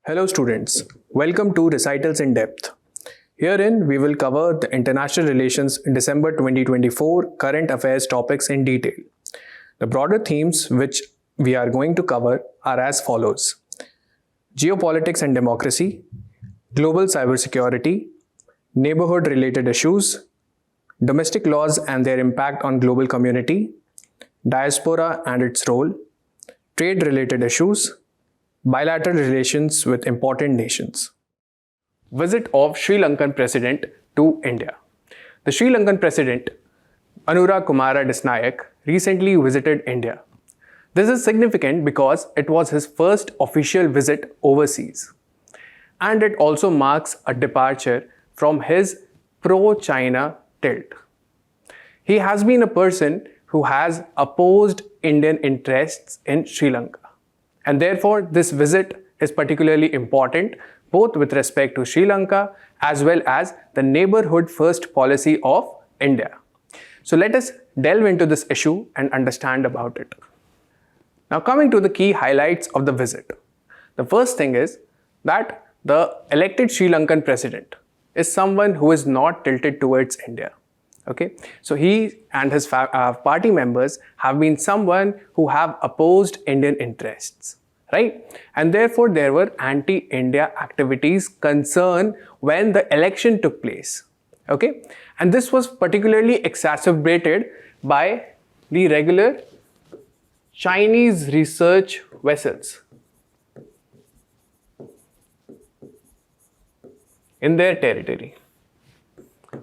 Hello students, welcome to Recitals in Depth. Herein we will cover the international relations in December 2024 current affairs topics in detail. The broader themes which we are going to cover are as follows: geopolitics and democracy, global cybersecurity, neighborhood related issues, domestic laws and their impact on global community, diaspora and its role, trade related issues, bilateral relations with important nations. Visit of Sri Lankan President to India. The Sri Lankan President Anura Kumara Disnayak recently visited India. This is significant because it was his first official visit overseas. And it also marks a departure from his pro-China tilt. He has been a person who has opposed Indian interests in Sri Lanka. And therefore, this visit is particularly important both with respect to Sri Lanka as well as the neighborhood first policy of India. So let us delve into this issue and understand about it. Now coming to the key highlights of the visit. The first thing is that the elected Sri Lankan president is someone who is not tilted towards India. Okay, so he and his party members have been someone who have opposed Indian interests, right? And therefore there were anti-India activities concern when the election took place. Okay, and this was particularly exacerbated by the regular Chinese research vessels in their territory.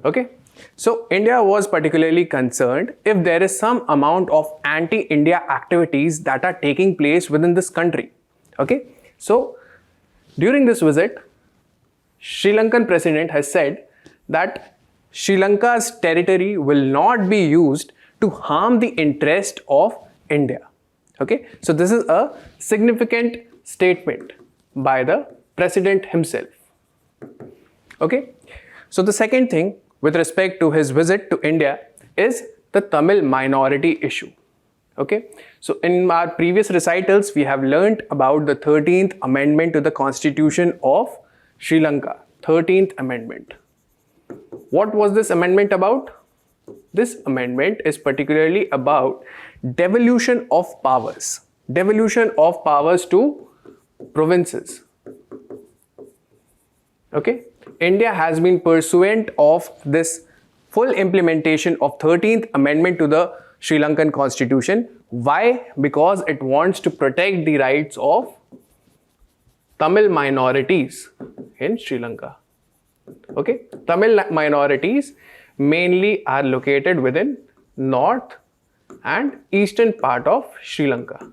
Okay. So India was particularly concerned if there is some amount of anti-India activities that are taking place within this country. Okay, so during this visit, Sri Lankan president has said that Sri Lanka's territory will not be used to harm the interest of India. Okay, so this is a significant statement by the president himself. Okay, so the second thing with respect to his visit to India is the Tamil minority issue. Okay, so in our previous recitals, we have learnt about the 13th amendment to the constitution of Sri Lanka. 13th amendment. What was this amendment about? This amendment is particularly about devolution of powers. Devolution of powers to provinces. Okay. India has been pursuant of this full implementation of 13th amendment to the Sri Lankan constitution. Why? Because it wants to protect the rights of Tamil minorities in Sri Lanka. Okay, Tamil minorities mainly are located within north and eastern part of Sri Lanka.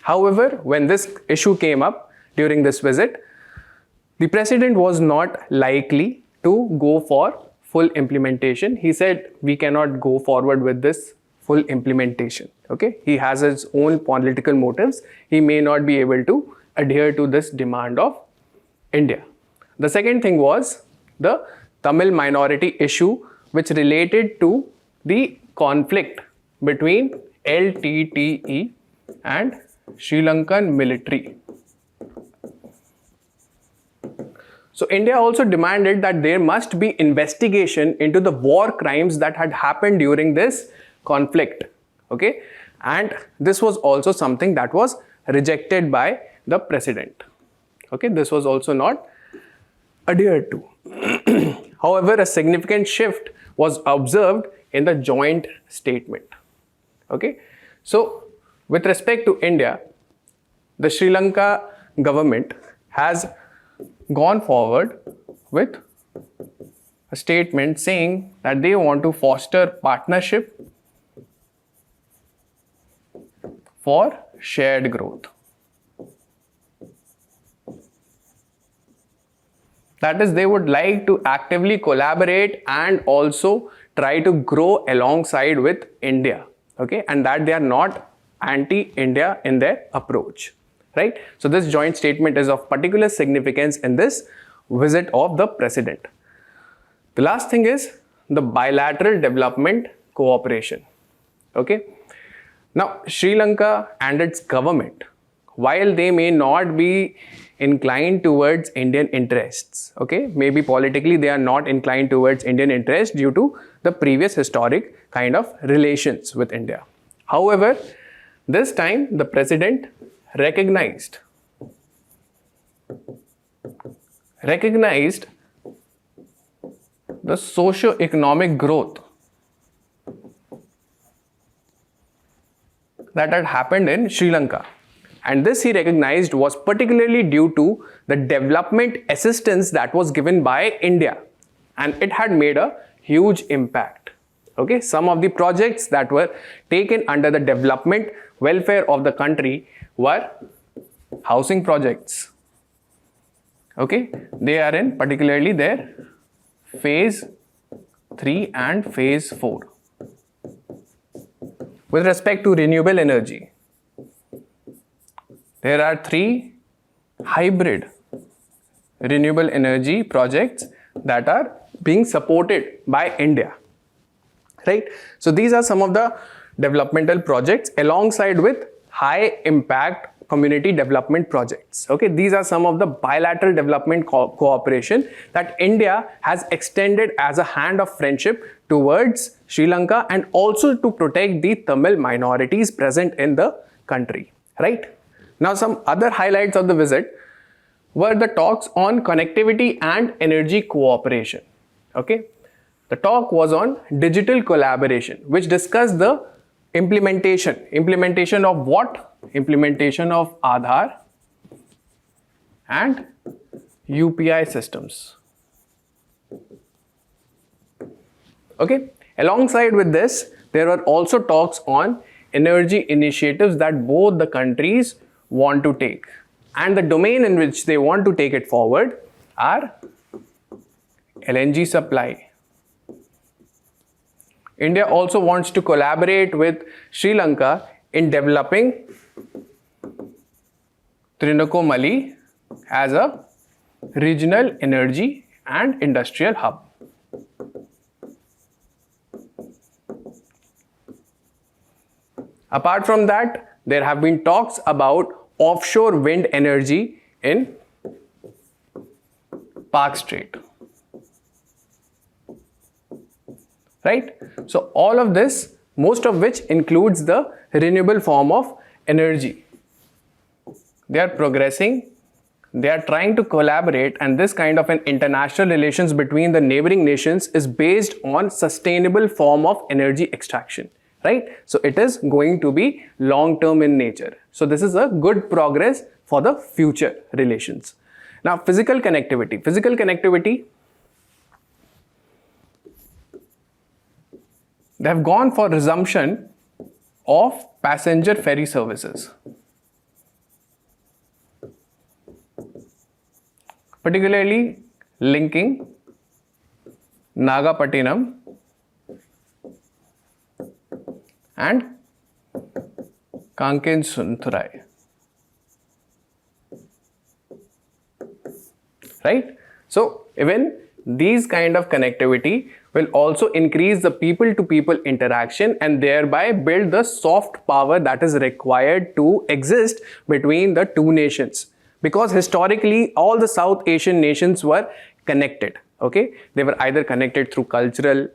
However, when this issue came up during this visit, the president was not likely to go for full implementation. He said, we cannot go forward with this full implementation. Okay, he has his own political motives. He may not be able to adhere to this demand of India. The second thing was the Tamil minority issue, which related to the conflict between LTTE and Sri Lankan military. So India also demanded that there must be investigation into the war crimes that had happened during this conflict. Okay, and this was also something that was rejected by the president. Okay, this was also not adhered to. However, a significant shift was observed in the joint statement. Okay, so with respect to India, the Sri Lanka government has gone forward with a statement saying that they want to foster partnership for shared growth. That is, they would like to actively collaborate and also try to grow alongside with India. Okay, and that they are not anti-India in their approach. Right? So this joint statement is of particular significance in this visit of the president. The last thing is the bilateral development cooperation. Okay. Now Sri Lanka and its government while they may not be inclined towards Indian interests, okay, maybe politically they are not inclined towards Indian interests due to the previous historic kind of relations with India. However, this time the president recognized the socio-economic growth that had happened in Sri Lanka. And this he recognized was particularly due to the development assistance that was given by India. And it had made a huge impact. Okay, some of the projects that were taken under the development welfare of the country were housing projects. Okay, they are in particularly their phase 3 and phase 4. With respect to renewable energy, there are 3 hybrid renewable energy projects that are being supported by India, right? So these are some of the developmental projects alongside with high impact community development projects. Okay, these are some of the bilateral development cooperation that India has extended as a hand of friendship towards Sri Lanka and also to protect the Tamil minorities present in the country, right? Now, some other highlights of the visit were the talks on connectivity and energy cooperation. Okay, the talk was on digital collaboration, which discussed the implementation of what? Implementation of Aadhaar and UPI systems. Okay, alongside with this, there were also talks on energy initiatives that both the countries want to take, and the domain in which they want to take it forward are LNG supply. India also wants to collaborate with Sri Lanka in developing Trincomalee as a regional energy and industrial hub. Apart from that, there have been talks about offshore wind energy in Park Strait. Right? So all of this, most of which includes the renewable form of energy. They are progressing, they are trying to collaborate, and this kind of an international relations between the neighboring nations is based on sustainable form of energy extraction. Right? So it is going to be long term in nature. So this is a good progress for the future relations. Now, physical connectivity. Physical connectivity, they have gone for resumption of passenger ferry services, particularly linking Nagapattinam and Kankensunturai. Right? So even these kind of connectivity will also increase the people-to-people interaction and thereby build the soft power that is required to exist between the two nations. Because historically, all the South Asian nations were connected. Okay, they were either connected through cultural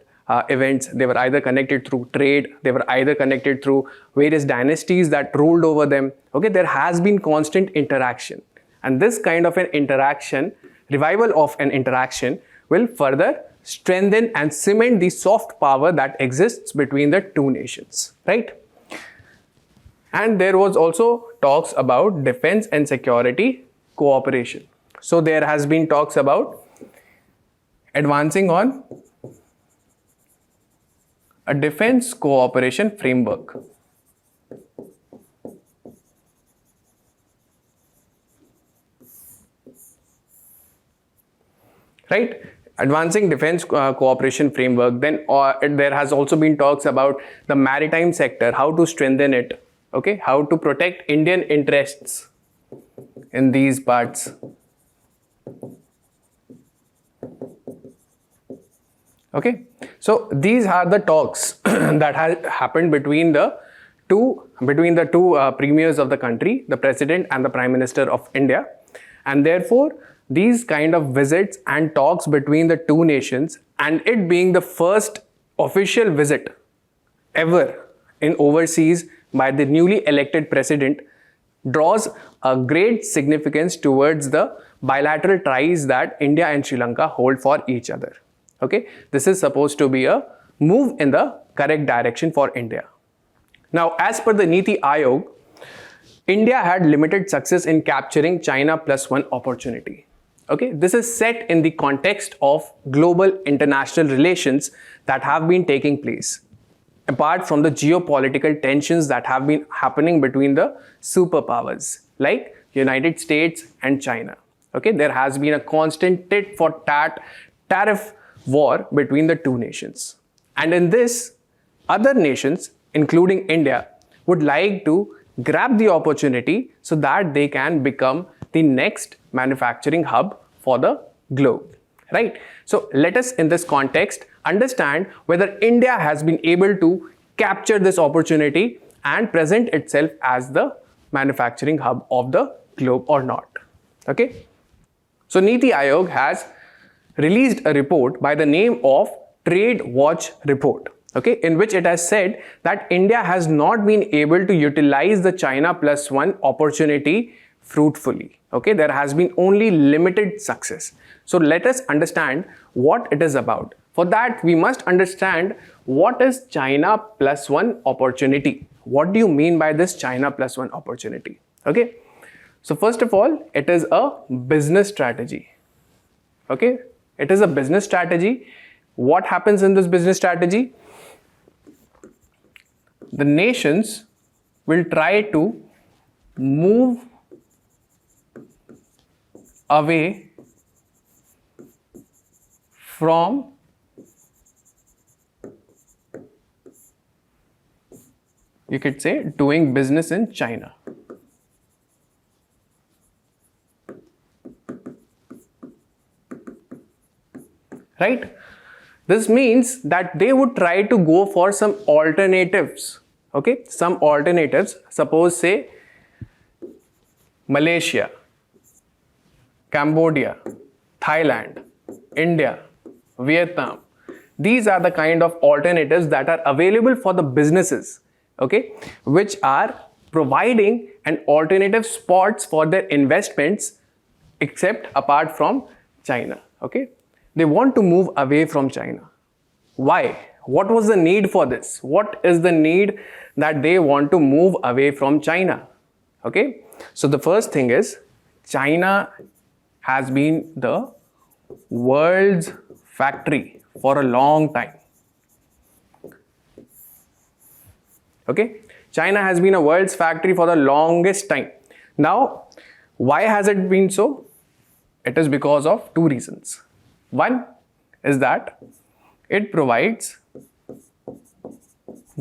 events, they were either connected through trade, they were either connected through various dynasties that ruled over them. Okay, there has been constant interaction, and this kind of an interaction, revival of an interaction, will further strengthen and cement the soft power that exists between the two nations, right? And there was also talks about defense and security cooperation. So there has been talks about advancing on a defense cooperation framework. Right? Advancing defense cooperation framework. Then there has also been talks about the maritime sector, how to strengthen it, okay, how to protect Indian interests in these parts. Okay, so these are the talks that have happened between the between the two premiers of the country, the president and the prime minister of India. And therefore, these kind of visits and talks between the two nations, and it being the first official visit ever in overseas by the newly elected president, draws a great significance towards the bilateral ties that India and Sri Lanka hold for each other. Okay, this is supposed to be a move in the correct direction for India. Now, as per the Niti Aayog, India had limited success in capturing China +1 opportunity. Okay, this is set in the context of global international relations that have been taking place, apart from the geopolitical tensions that have been happening between the superpowers like United States and China. Okay, there has been a constant tit for tat tariff war between the two nations. And in this, other nations, including India, would like to grab the opportunity so that they can become the next manufacturing hub for the globe, right? So let us in this context understand whether India has been able to capture this opportunity and present itself as the manufacturing hub of the globe or not. Okay, so Niti Aayog has released a report by the name of Trade Watch Report, okay, in which it has said that India has not been able to utilize the China +1 opportunity fruitfully. Okay, there has been only limited success. So let us understand what it is about. For that, we must understand what is China +1 opportunity. What do you mean by this China +1 opportunity? Okay, so first of all, it is a business strategy. Okay, it is a business strategy. What happens in this business strategy? The nations will try to move away from you could say doing business in China. Right? This means that they would try to go for some alternatives. Okay, some alternatives. Suppose say Malaysia, Cambodia, Thailand, India, Vietnam. These are the kind of alternatives that are available for the businesses, okay, which are providing an alternative spots for their investments, except apart from China. Okay, they want to move away from China. Why? What was the need for this? What is the need that they want to move away from China? Okay, so the first thing is China has been the world's factory for a long time. Okay, China has been a world's factory for the longest time. Now, why has it been so? It is because of two reasons. One is that it provides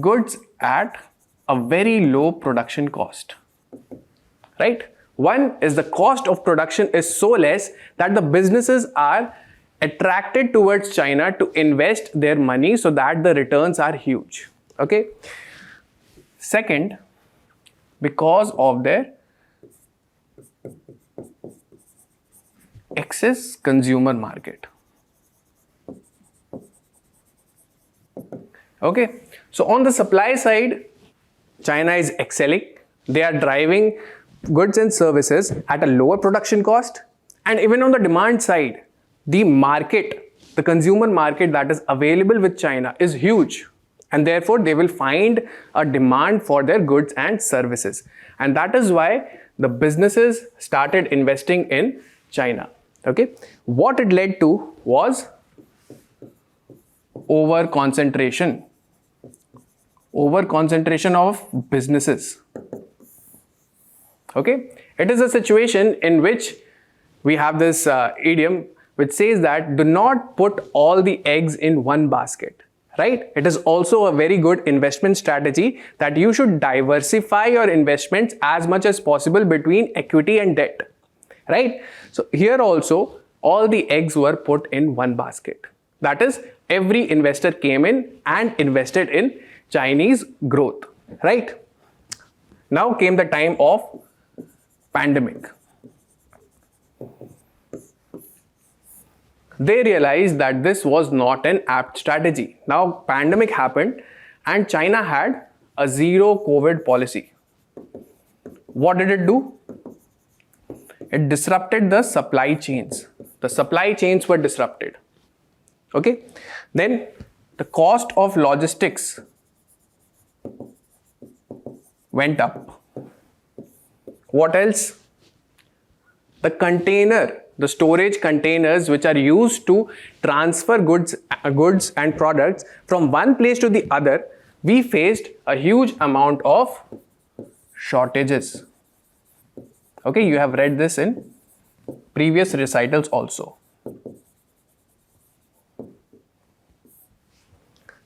goods at a very low production cost, right? One is the cost of production is so less that the businesses are attracted towards China to invest their money so that the returns are huge. Okay. Second, because of their excess consumer market. Okay, so on the supply side, China is excelling. They are driving goods and services at a lower production cost, and even on the demand side, the market, the consumer market that is available with China is huge, and therefore they will find a demand for their goods and services, and that is why the businesses started investing in China. Okay, what it led to was over concentration of businesses. Okay, it is a situation in which we have this idiom which says that do not put all the eggs in one basket, right? It is also a very good investment strategy that you should diversify your investments as much as possible between equity and debt, right? So here also all the eggs were put in one basket. That is, every investor came in and invested in Chinese growth, right? Now came the time of pandemic. They realized that this was not an apt strategy. Now pandemic happened and China had a zero COVID policy. What did it do? It disrupted the supply chains. The supply chains were disrupted. Okay. Then the cost of logistics went up. What else? The storage containers which are used to transfer goods and products from one place to the other, we faced a huge amount of shortages. Okay, you have read this in previous recitals also.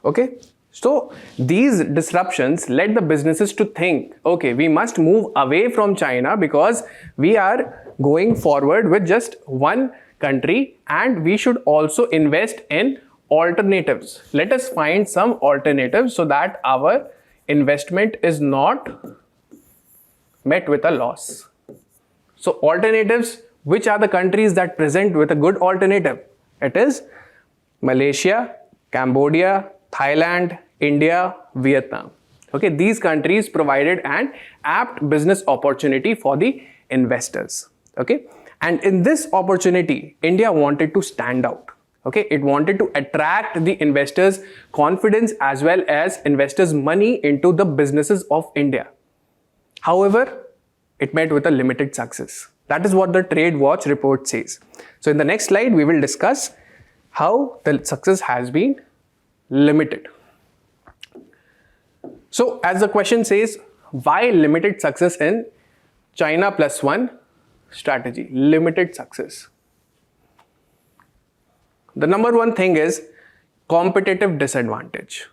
Okay, so these disruptions led the businesses to think, okay, we must move away from China because we are going forward with just one country and we should also invest in alternatives. Let us find some alternatives so that our investment is not met with a loss. So alternatives, which are the countries that present with a good alternative? It is Malaysia, Cambodia, Thailand, India, Vietnam. Okay, these countries provided an apt business opportunity for the investors. Okay, and in this opportunity, India wanted to stand out. Okay, it wanted to attract the investors' confidence as well as investors' money into the businesses of India. However, it met with a limited success. That is what the Trade Watch report says. So in the next slide, we will discuss how the success has been limited. So as the question says, why limited success in China plus one strategy? Limited success. The number one thing is competitive disadvantage.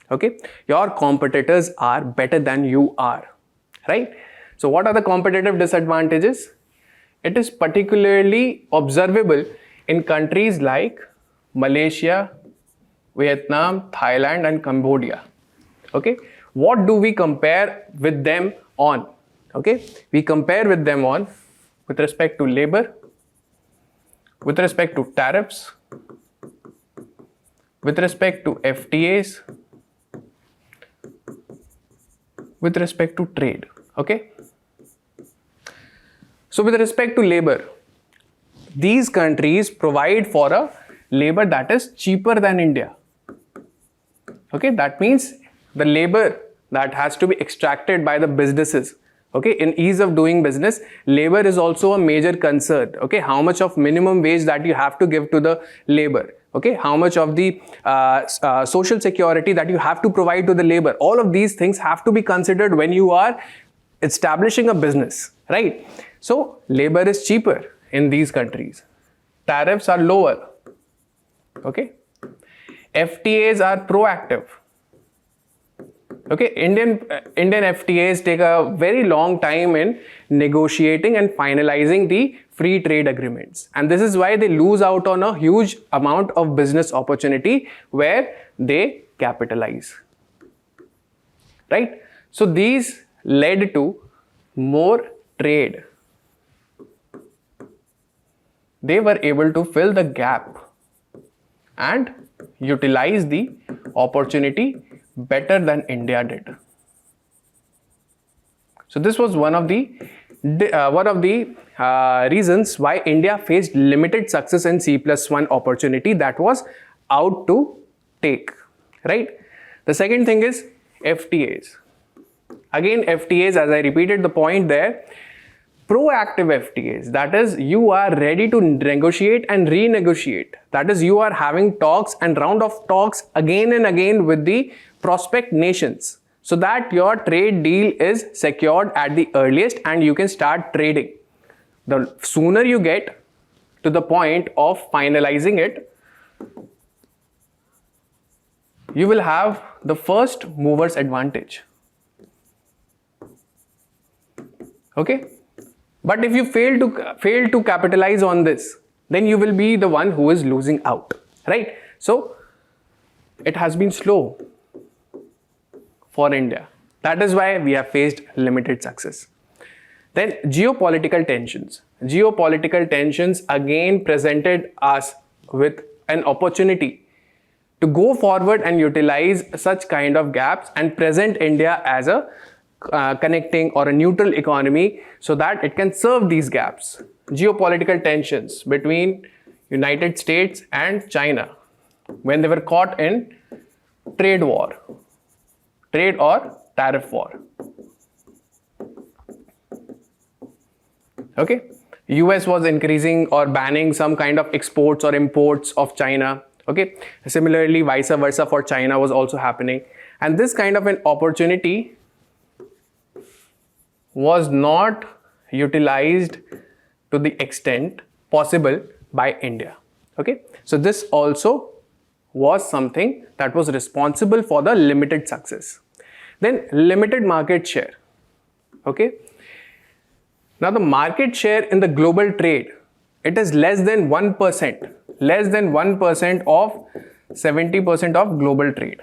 Okay, your competitors are better than you are, right? So what are the competitive disadvantages? It is particularly observable in countries like Malaysia, Vietnam, Thailand and Cambodia. Okay, what do we compare with them on? Okay, we compare with them on with respect to labor, with respect to tariffs, with respect to FTAs, with respect to trade. Okay, so with respect to labor, these countries provide for a labor that is cheaper than India. Okay, that means the labor that has to be extracted by the businesses. Okay, in ease of doing business, labor is also a major concern. Okay, how much of minimum wage that you have to give to the labor. Okay, how much of the social security that you have to provide to the labor. All of these things have to be considered when you are establishing a business, right? So labor is cheaper in these countries. Tariffs are lower. Okay, FTAs are proactive. Okay, Indian FTAs take a very long time in negotiating and finalizing the free trade agreements, and this is why they lose out on a huge amount of business opportunity where they capitalize, right? So these led to more trade. They were able to fill the gap and utilize the opportunity better than India did. So this was one of the reasons why India faced limited success in C+1 opportunity that was out to take, right? The second thing is FTAs. Again, FTAs, as I repeated the point there, proactive FTAs, that is, you are ready to negotiate and renegotiate. That is, you are having talks and round of talks again and again with the prospect nations so that your trade deal is secured at the earliest and you can start trading. The sooner you get to the point of finalizing it, you will have the first mover's advantage. Okay? But if you fail to capitalize on this, then you will be the one who is losing out, right? So it has been slow for India. That is why we have faced limited success. Then geopolitical tensions. Geopolitical tensions again presented us with an opportunity to go forward and utilize such kind of gaps and present India as a connecting or a neutral economy so that it can serve these gaps. Geopolitical tensions between United States and China when they were caught in trade war, trade or tariff war. Okay, US was increasing or banning some kind of exports or imports of China. Okay, similarly vice versa for China was also happening, and this kind of an opportunity was not utilized to the extent possible by India. Okay, so this also was something that was responsible for the limited success. Then limited market share. Okay, now the market share in the global trade, it is less than 1%, less than 1% of 70% of global trade.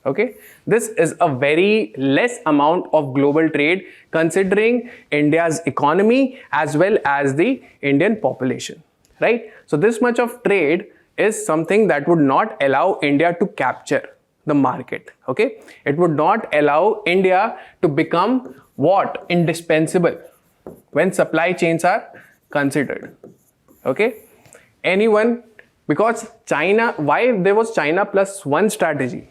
Okay, this is a very less amount of global trade considering India's economy as well as the Indian population, right? So this much of trade is something that would not allow India to capture the market. Okay, it would not allow India to become what? Indispensable when supply chains are considered. Okay, anyone, because China, why there was China plus one strategy?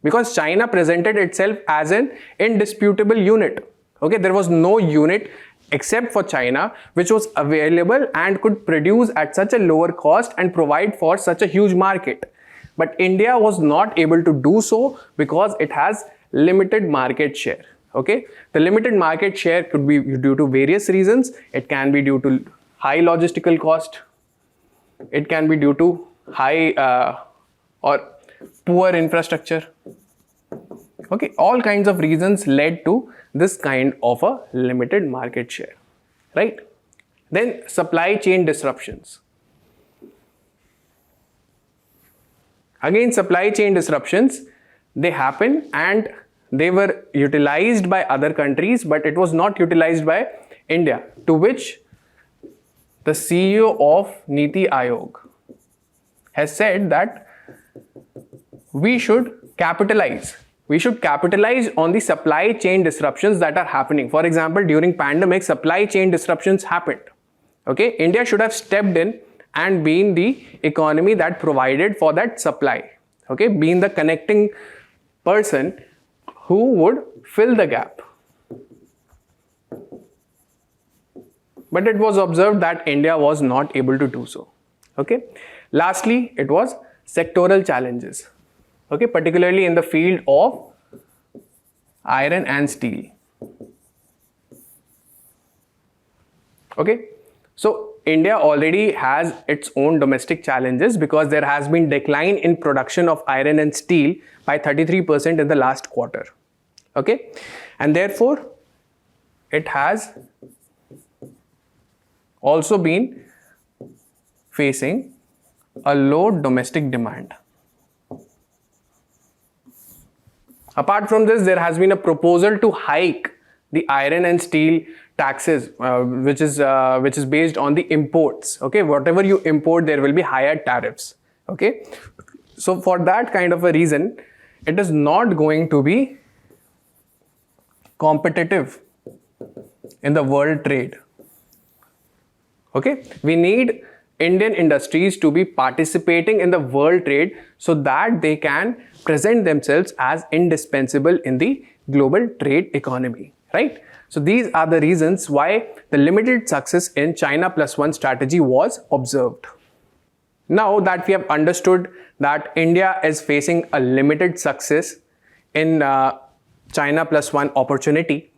Because China presented itself as an indisputable unit. Okay, there was no unit except for China which was available and could produce at such a lower cost and provide for such a huge market. But India was not able to do so because it has limited market share. Okay, the limited market share could be due to various reasons. It can be due to high logistical cost. It can be due to high or poor infrastructure. Okay, all kinds of reasons led to this kind of a limited market share, right? Then supply chain disruptions. Again, supply chain disruptions, they happen and they were utilized by other countries, but it was not utilized by India, to which the CEO of Niti Aayog has said that we should capitalize on the supply chain disruptions that are happening. For example, during pandemic, supply chain disruptions happened. Okay, India should have stepped in and been the economy that provided for that supply. Okay, being the connecting person who would fill the gap. But it was observed that India was not able to do so. Okay, lastly, it was sectoral challenges. Okay, particularly in the field of iron and steel. Okay, so India already has its own domestic challenges because there has been decline in production of iron and steel by 33% in the last quarter. Okay, and therefore it has also been facing a low domestic demand. Apart from this, there has been a proposal to hike the iron and steel taxes, which is based on the imports. Okay, whatever you import, there will be higher tariffs. Okay, so for that kind of a reason, it is not going to be competitive in the world trade. Okay, we need Indian industries to be participating in the world trade so that they can present themselves as indispensable in the global trade economy, right? So these are the reasons why the limited success in China plus one strategy was observed. Now that we have understood that India is facing a limited success in China plus one opportunity,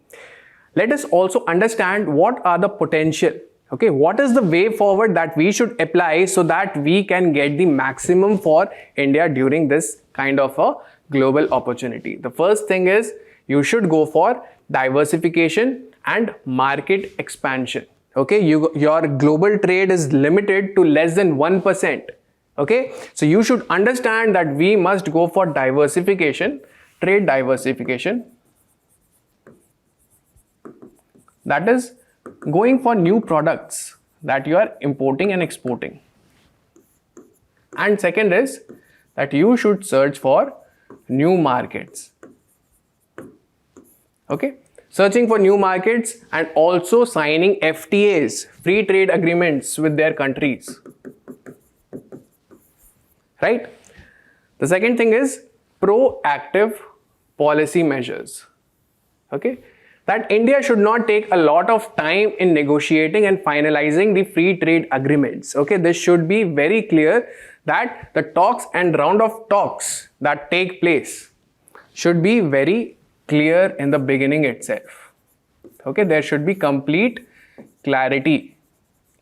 let us also understand what are the potential. Okay, what is the way forward that we should apply so that we can get the maximum for India during this kind of a global opportunity? The first thing is you should go for diversification and market expansion. Okay, your global trade is limited to less than 1%. Okay, so you should understand that we must go for diversification, trade diversification, that is going for new products that you are importing and exporting. And second is that you should search for new markets. Okay, searching for new markets and also signing FTAs, free trade agreements with their countries. Right? The second thing is proactive policy measures. Okay, that India should not take a lot of time in negotiating and finalizing the free trade agreements. Okay, this should be very clear that the talks and round of talks that take place should be very clear in the beginning itself. Okay, there should be complete clarity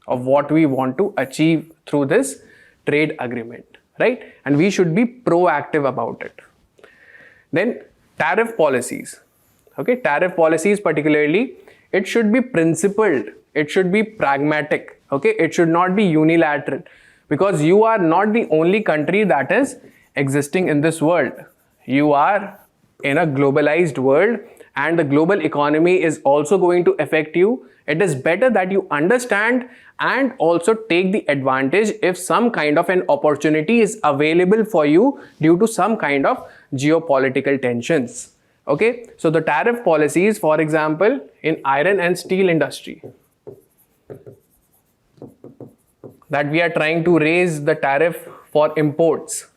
of what we want to achieve through this trade agreement, right? And we should be proactive about it. Then tariff policies. Okay, tariff policies particularly, it should be principled, it should be pragmatic. Okay, it should not be unilateral, because you are not the only country that is existing in this world. You are in a globalized world and the global economy is also going to affect you. It is better that you understand and also take the advantage if some kind of an opportunity is available for you due to some kind of geopolitical tensions. Okay, so the tariff policies, for example, in iron and steel industry, that we are trying to raise the tariff for imports.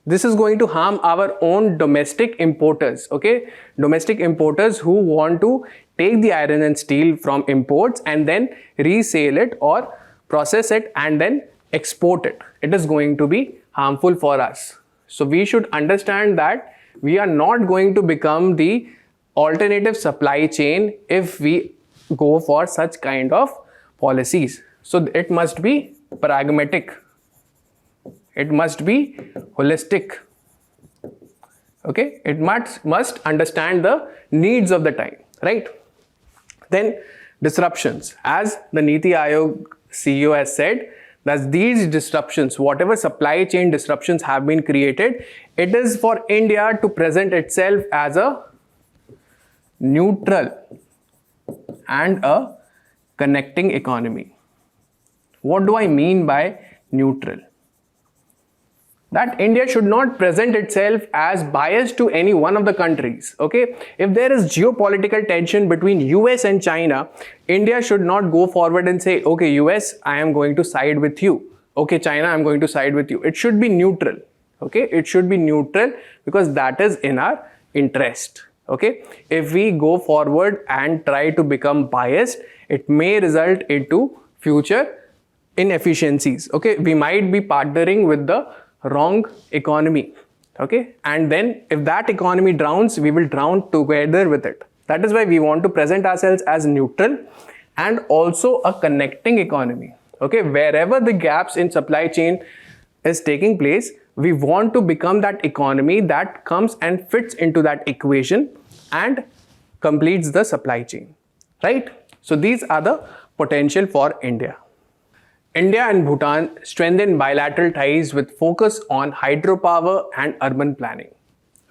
This is going to harm our own domestic importers, okay? Domestic importers who want to take the iron and steel from imports and then resell it or process it and then export it. It is going to be harmful for us. So we should understand that we are not going to become the alternative supply chain if we go for such kind of policies. So it must be pragmatic. It must be holistic. Okay, it must understand the needs of the time, right? Then disruptions, as the Niti Aayog CEO has said, that these disruptions, whatever supply chain disruptions have been created, it is for India to present itself as a neutral and a connecting economy. What do I mean by neutral? That India should not present itself as biased to any one of the countries. Okay, if there is geopolitical tension between US and China, India should not go forward and say, okay, US, I am going to side with you. Okay, China, I am going to side with you. It should be neutral. Okay, it should be neutral because that is in our interest. Okay, if we go forward and try to become biased, it may result into future inefficiencies. Okay, we might be partnering with the wrong economy. Okay, and then if that economy drowns, we will drown together with it. That is why we want to present ourselves as neutral and also a connecting economy. Okay, wherever the gaps in supply chain is taking place, we want to become that economy that comes and fits into that equation and completes the supply chain, right? So these are the potential for India. India and Bhutan strengthen bilateral ties with focus on hydropower and urban planning.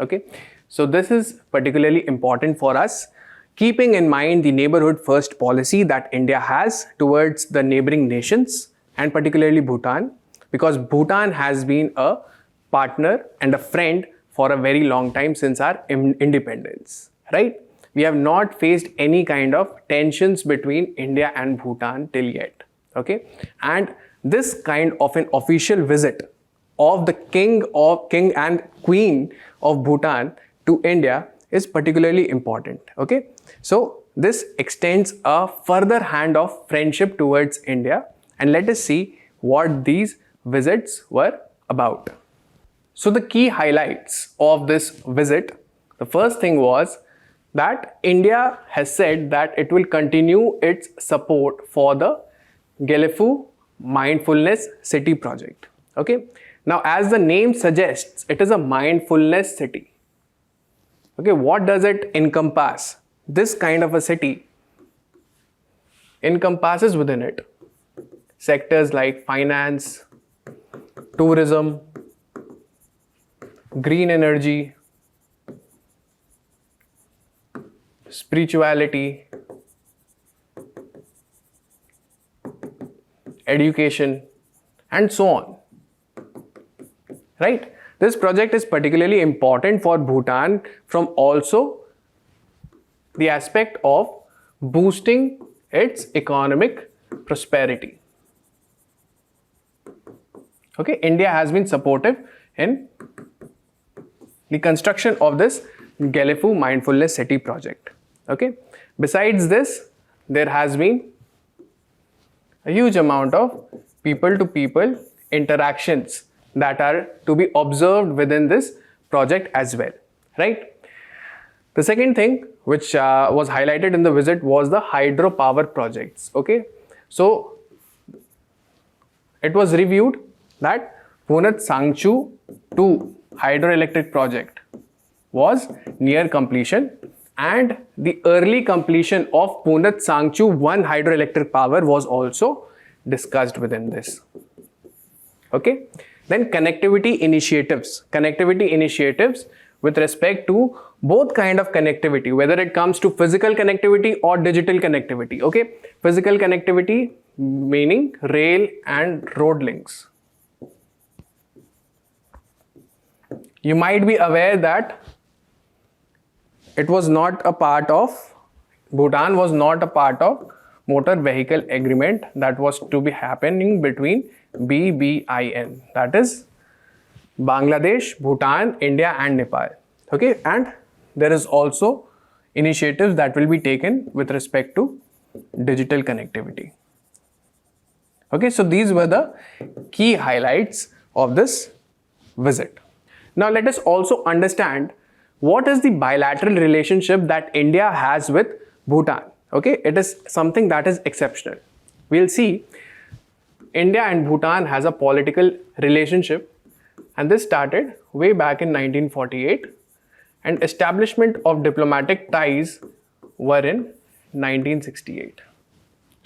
Okay, so this is particularly important for us, keeping in mind the neighborhood first policy that India has towards the neighboring nations and particularly Bhutan, because Bhutan has been a partner and a friend for a very long time since our independence, right? We have not faced any kind of tensions between India and Bhutan till yet. Okay, and this kind of an official visit of the king and queen of Bhutan to India is particularly important. Okay, so this extends a further hand of friendship towards India, and let us see what these visits were about. So the key highlights of this visit, the first thing was that India has said that it will continue its support for the Gelefu Mindfulness City project. Okay, now as the name suggests, it is a mindfulness city. Okay, what does it encompass? This kind of a city encompasses within it sectors like finance, tourism, green energy, spirituality, education, and so on. Right? This project is particularly important for Bhutan from also the aspect of boosting its economic prosperity. Okay, India has been supportive in the construction of this Gelefu Mindfulness City project. Okay, besides this, there has been a huge amount of people-to-people interactions that are to be observed within this project as well, right? The second thing which was highlighted in the visit was the hydropower projects. Okay, so it was reviewed that Punat Sangchu 2 hydroelectric project was near completion, and the early completion of Punat Sangchu 1 hydroelectric power was also discussed within this. Okay, then connectivity initiatives with respect to both kind of connectivity, whether it comes to physical connectivity or digital connectivity. Okay, physical connectivity meaning rail and road links. You might be aware that it was not a part of, Bhutan was not a part of motor vehicle agreement that was to be happening between BBIN, that is Bangladesh, Bhutan, India and Nepal. Okay, and there is also initiatives that will be taken with respect to digital connectivity. Okay, so these were the key highlights of this visit. Now let us also understand what is the bilateral relationship that India has with Bhutan. Okay, it is something that is exceptional. We'll see India and Bhutan has a political relationship, and this started way back in 1948, and establishment of diplomatic ties were in 1968.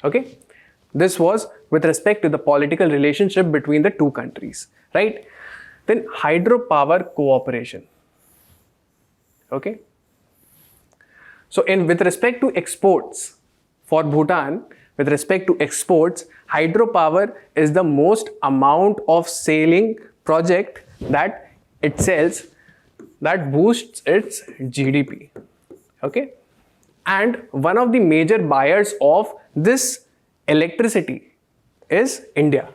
Okay, this was with respect to the political relationship between the two countries, right? Then hydropower cooperation. Okay, so with respect to exports for Bhutan, with respect to exports, hydropower is the most amount of selling project that it sells that boosts its GDP. Okay, and one of the major buyers of this electricity is India.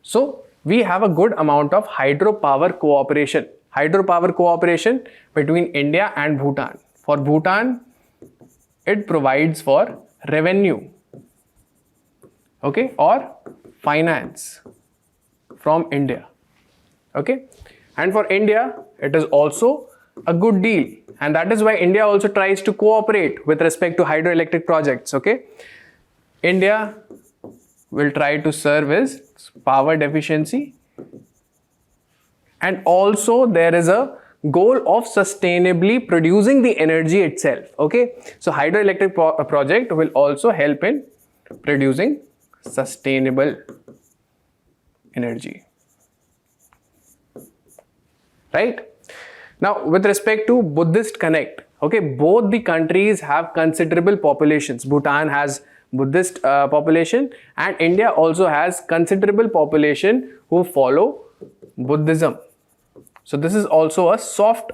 So we have a good amount of hydropower cooperation between India and Bhutan. For Bhutan, it provides for revenue, okay, or finance from India. Okay, and for India, it is also a good deal, and that is why India also tries to cooperate with respect to hydroelectric projects. Okay, India will try to serve its power deficiency, and also there is a goal of sustainably producing the energy itself. Okay, so hydroelectric project will also help in producing sustainable energy, right? Now with respect to Buddhist connect, okay, both the countries have considerable populations. Bhutan has Buddhist population, and India also has considerable population who follow Buddhism. So this is also a soft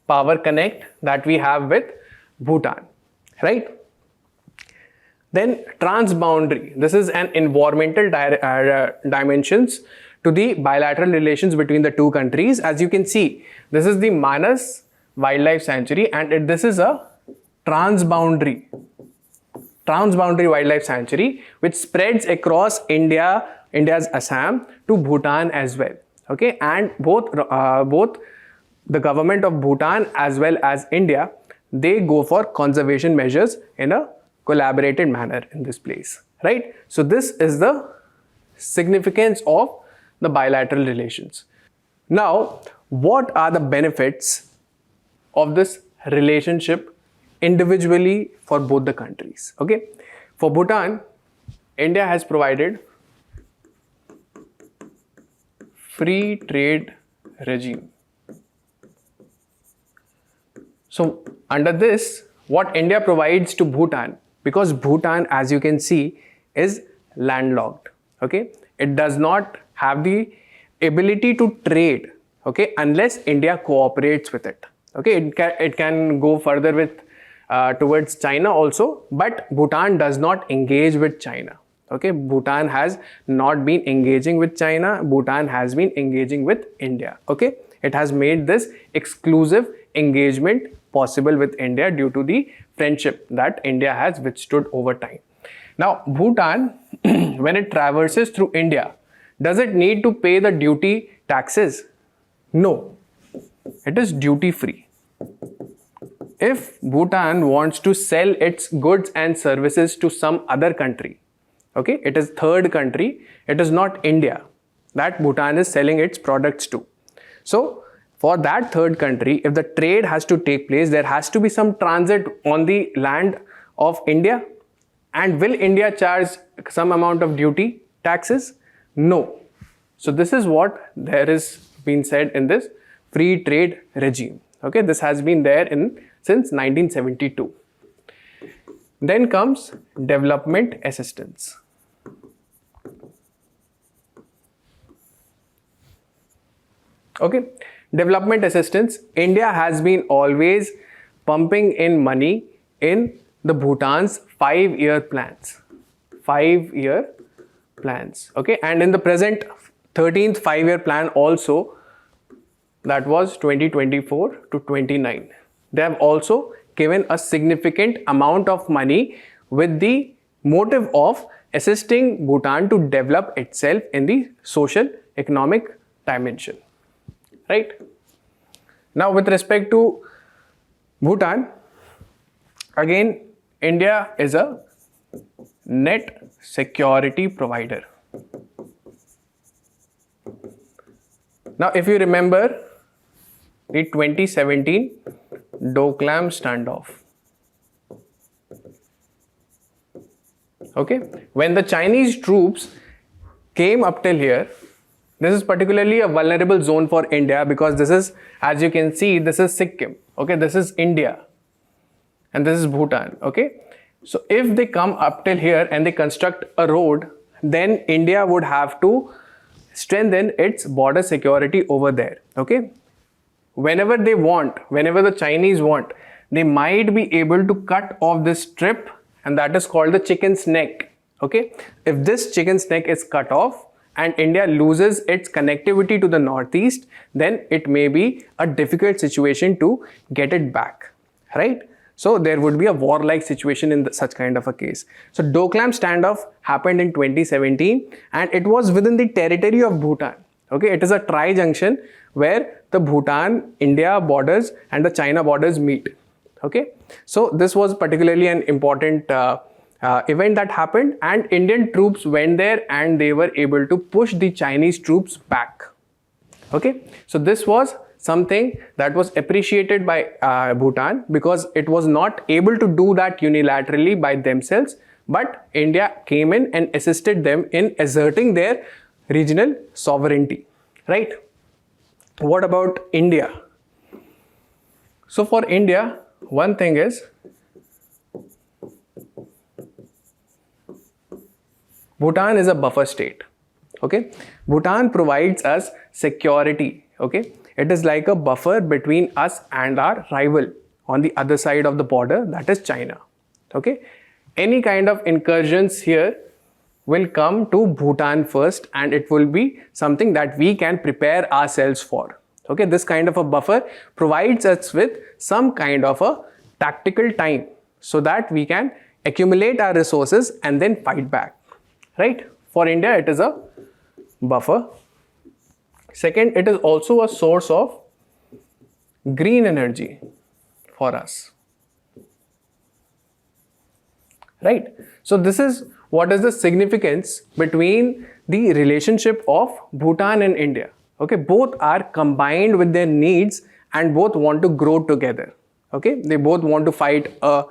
power connect that we have with Bhutan, right? Then transboundary. This is an environmental dimensions to the bilateral relations between the two countries. As you can see, this is the Manas Wildlife Sanctuary, and this is a transboundary wildlife sanctuary which spreads across India's Assam to Bhutan as well. Okay, and both the government of Bhutan as well as India, they go for conservation measures in a collaborated manner in this place, right? So this is the significance of the bilateral relations. Now, what are the benefits of this relationship individually for both the countries? Okay, for Bhutan, India has provided free trade regime. So under this, what India provides to Bhutan, because Bhutan, as you can see, is landlocked. Okay, it does not have the ability to trade, okay, unless India cooperates with it. Okay, it can go further with towards China also, but Bhutan does not engage with China. Okay, Bhutan has not been engaging with China. Bhutan has been engaging with India. Okay, it has made this exclusive engagement possible with India due to the friendship that India has withstood over time. Now, Bhutan, when it traverses through India, does it need to pay the duty taxes? No, it is duty free. If Bhutan wants to sell its goods and services to some other country, okay, it is third country, it is not India that Bhutan is selling its products to. So, for that third country, if the trade has to take place, there has to be some transit on the land of India. And will India charge some amount of duty taxes? No. So this is what there is been said in this free trade regime. Okay, this has been there since 1972. Then comes development assistance. Okay, development assistance. India has been always pumping in money in the Bhutan's 5-year plans. 5-year plans. Okay, and in the present 13th 5-year plan also, that was 2024 to 29. They have also given a significant amount of money with the motive of assisting Bhutan to develop itself in the social economic dimension. Right? Now, with respect to Bhutan, again, India is a net security provider. Now, if you remember the 2017 Doklam standoff, okay, when the Chinese troops came up till here, this is particularly a vulnerable zone for India because this is, as you can see, this is Sikkim, okay, this is India. And this is Bhutan, okay. So if they come up till here and they construct a road, then India would have to strengthen its border security over there, okay. Whenever they want, whenever the Chinese want, they might be able to cut off this strip, and that is called the chicken's neck, okay. If this chicken's neck is cut off and India loses its connectivity to the northeast, then it may be a difficult situation to get it back, right. So there would be a warlike situation in such kind of a case. So Doklam standoff happened in 2017 and it was within the territory of Bhutan. Okay, it is a tri-junction where the Bhutan-India borders and the China borders meet. Okay, so this was particularly an important event that happened, and Indian troops went there and they were able to push the Chinese troops back. Okay, so this was something that was appreciated by Bhutan because it was not able to do that unilaterally by themselves, but India came in and assisted them in asserting their regional sovereignty, right? What about India? So for India, one thing is Bhutan is a buffer state. Okay, Bhutan provides us security. Okay, it is like a buffer between us and our rival on the other side of the border, that is China. Okay, any kind of incursions here will come to Bhutan first, and it will be something that we can prepare ourselves for. Okay, this kind of a buffer provides us with some kind of a tactical time so that we can accumulate our resources and then fight back, right? For India, it is a buffer. Second, it is also a source of green energy for us, right? So this is what is the significance between the relationship of Bhutan and India. Okay, both are combined with their needs and both want to grow together. Okay, they both want to fight a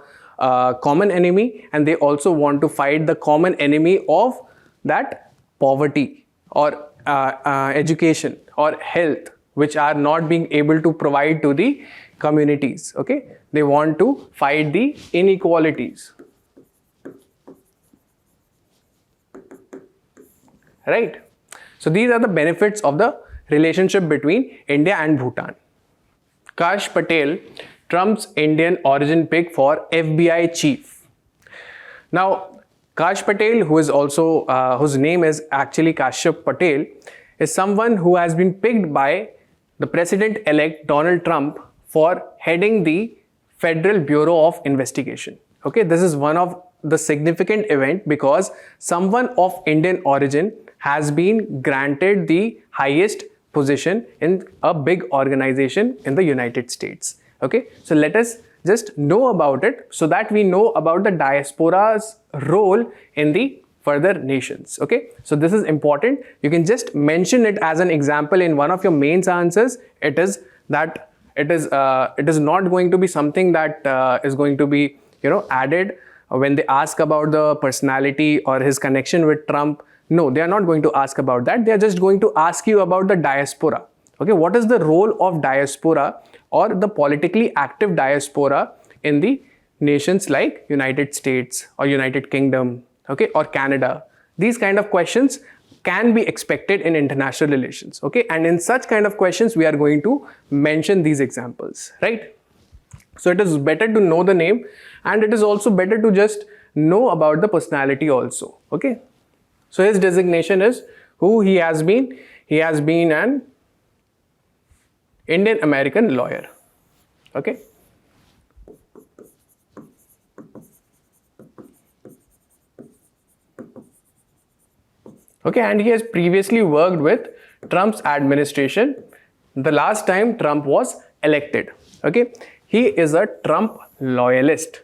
common enemy, and they also want to fight the common enemy of that poverty or education or health, which are not being able to provide to the communities. Okay, they want to fight the inequalities. right? So these are the benefits of the relationship between India and Bhutan. Kash Patel, Trump's Indian origin pick for FBI chief. Now, Kash Patel, who is also whose name is actually Kashyap Patel, is someone who has been picked by the President-elect Donald Trump for heading the Federal Bureau of Investigation. Okay, this is one of the significant event because someone of Indian origin has been granted the highest position in a big organization in the United States. Okay, so let us just know about it so that we know about the diaspora's role in the further nations. Okay, so this is important. You can just mention it as an example in one of your mains answers. It is not going to be something that is going to be added when they ask about the personality or his connection with Trump. No, they are not going to ask about that. They are just going to ask you about the diaspora. Okay, what is the role of diaspora or the politically active diaspora in the nations like United States or United Kingdom, okay, or Canada? These kind of questions can be expected in international relations, okay? And in such kind of questions, we are going to mention these examples, right? So it is better to know the name, and it is also better to just know about the personality also, okay? So his designation is who he has been. He has been an Indian American lawyer, okay? Okay, and he has previously worked with Trump's administration the last time Trump was elected, okay? He is a Trump loyalist,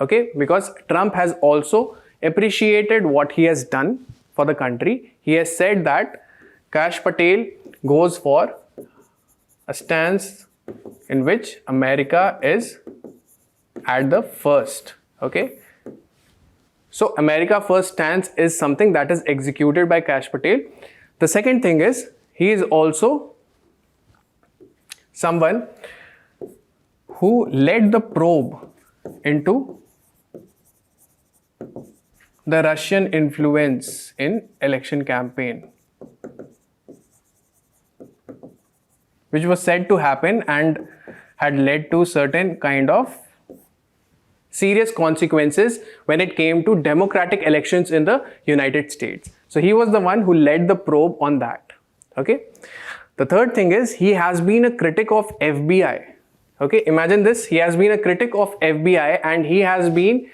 okay? Because Trump has also appreciated what he has done for the country. He has said that Kash Patel goes for a stance in which America is at the first, okay? So America First stance is something that is executed by Kash Patel. The second thing is he is also someone who led the probe into the Russian influence in election campaign, which was said to happen and had led to certain kind of serious consequences when it came to democratic elections in the United States. So he was the one who led the probe on that, okay? The third thing is he has been a critic of FBI, okay? Imagine this, he has been a critic of FBI and he has been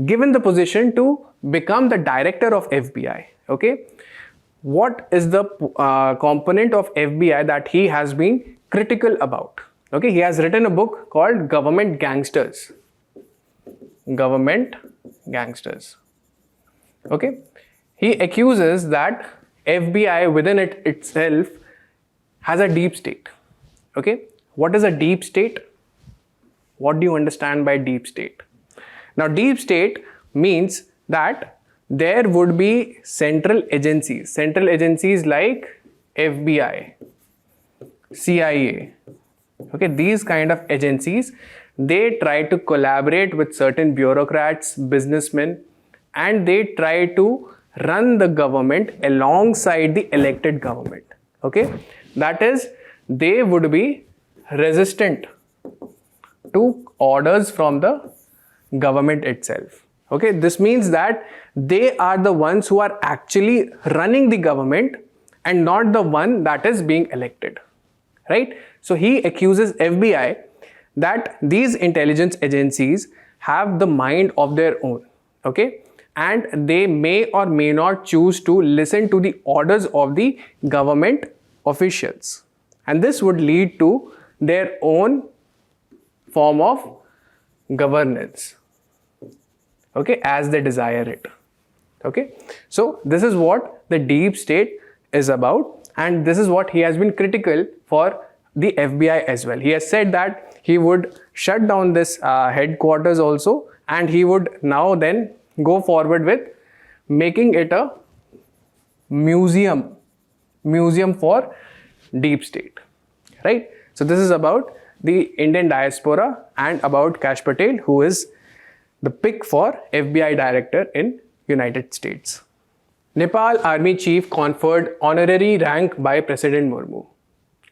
given the position to become the director of FBI, okay? What is the component of FBI that he has been critical about? Okay, he has written a book called Government Gangsters. Government Gangsters. Okay, he accuses that FBI within itself has a deep state. Okay, what is a deep state? What do you understand by deep state? Now, deep state means that there would be central agencies like FBI, CIA. Okay, these kind of agencies, they try to collaborate with certain bureaucrats, businessmen, and they try to run the government alongside the elected government. Okay, that is, they would be resistant to orders from the government itself. Okay, this means that they are the ones who are actually running the government and not the one that is being elected, right? So he accuses FBI that these intelligence agencies have the mind of their own, okay? And they may or may not choose to listen to the orders of the government officials. And this would lead to their own form of governance, okay, as they desire it, okay? So this is what the deep state is about, and this is what he has been critical for the FBI as well. He has said that he would shut down this headquarters also, and he would now then go forward with making it a museum for deep state, right? So this is about the Indian diaspora and about Kash Patel, who is the pick for FBI director in United States. Nepal Army Chief conferred honorary rank by President Murmu.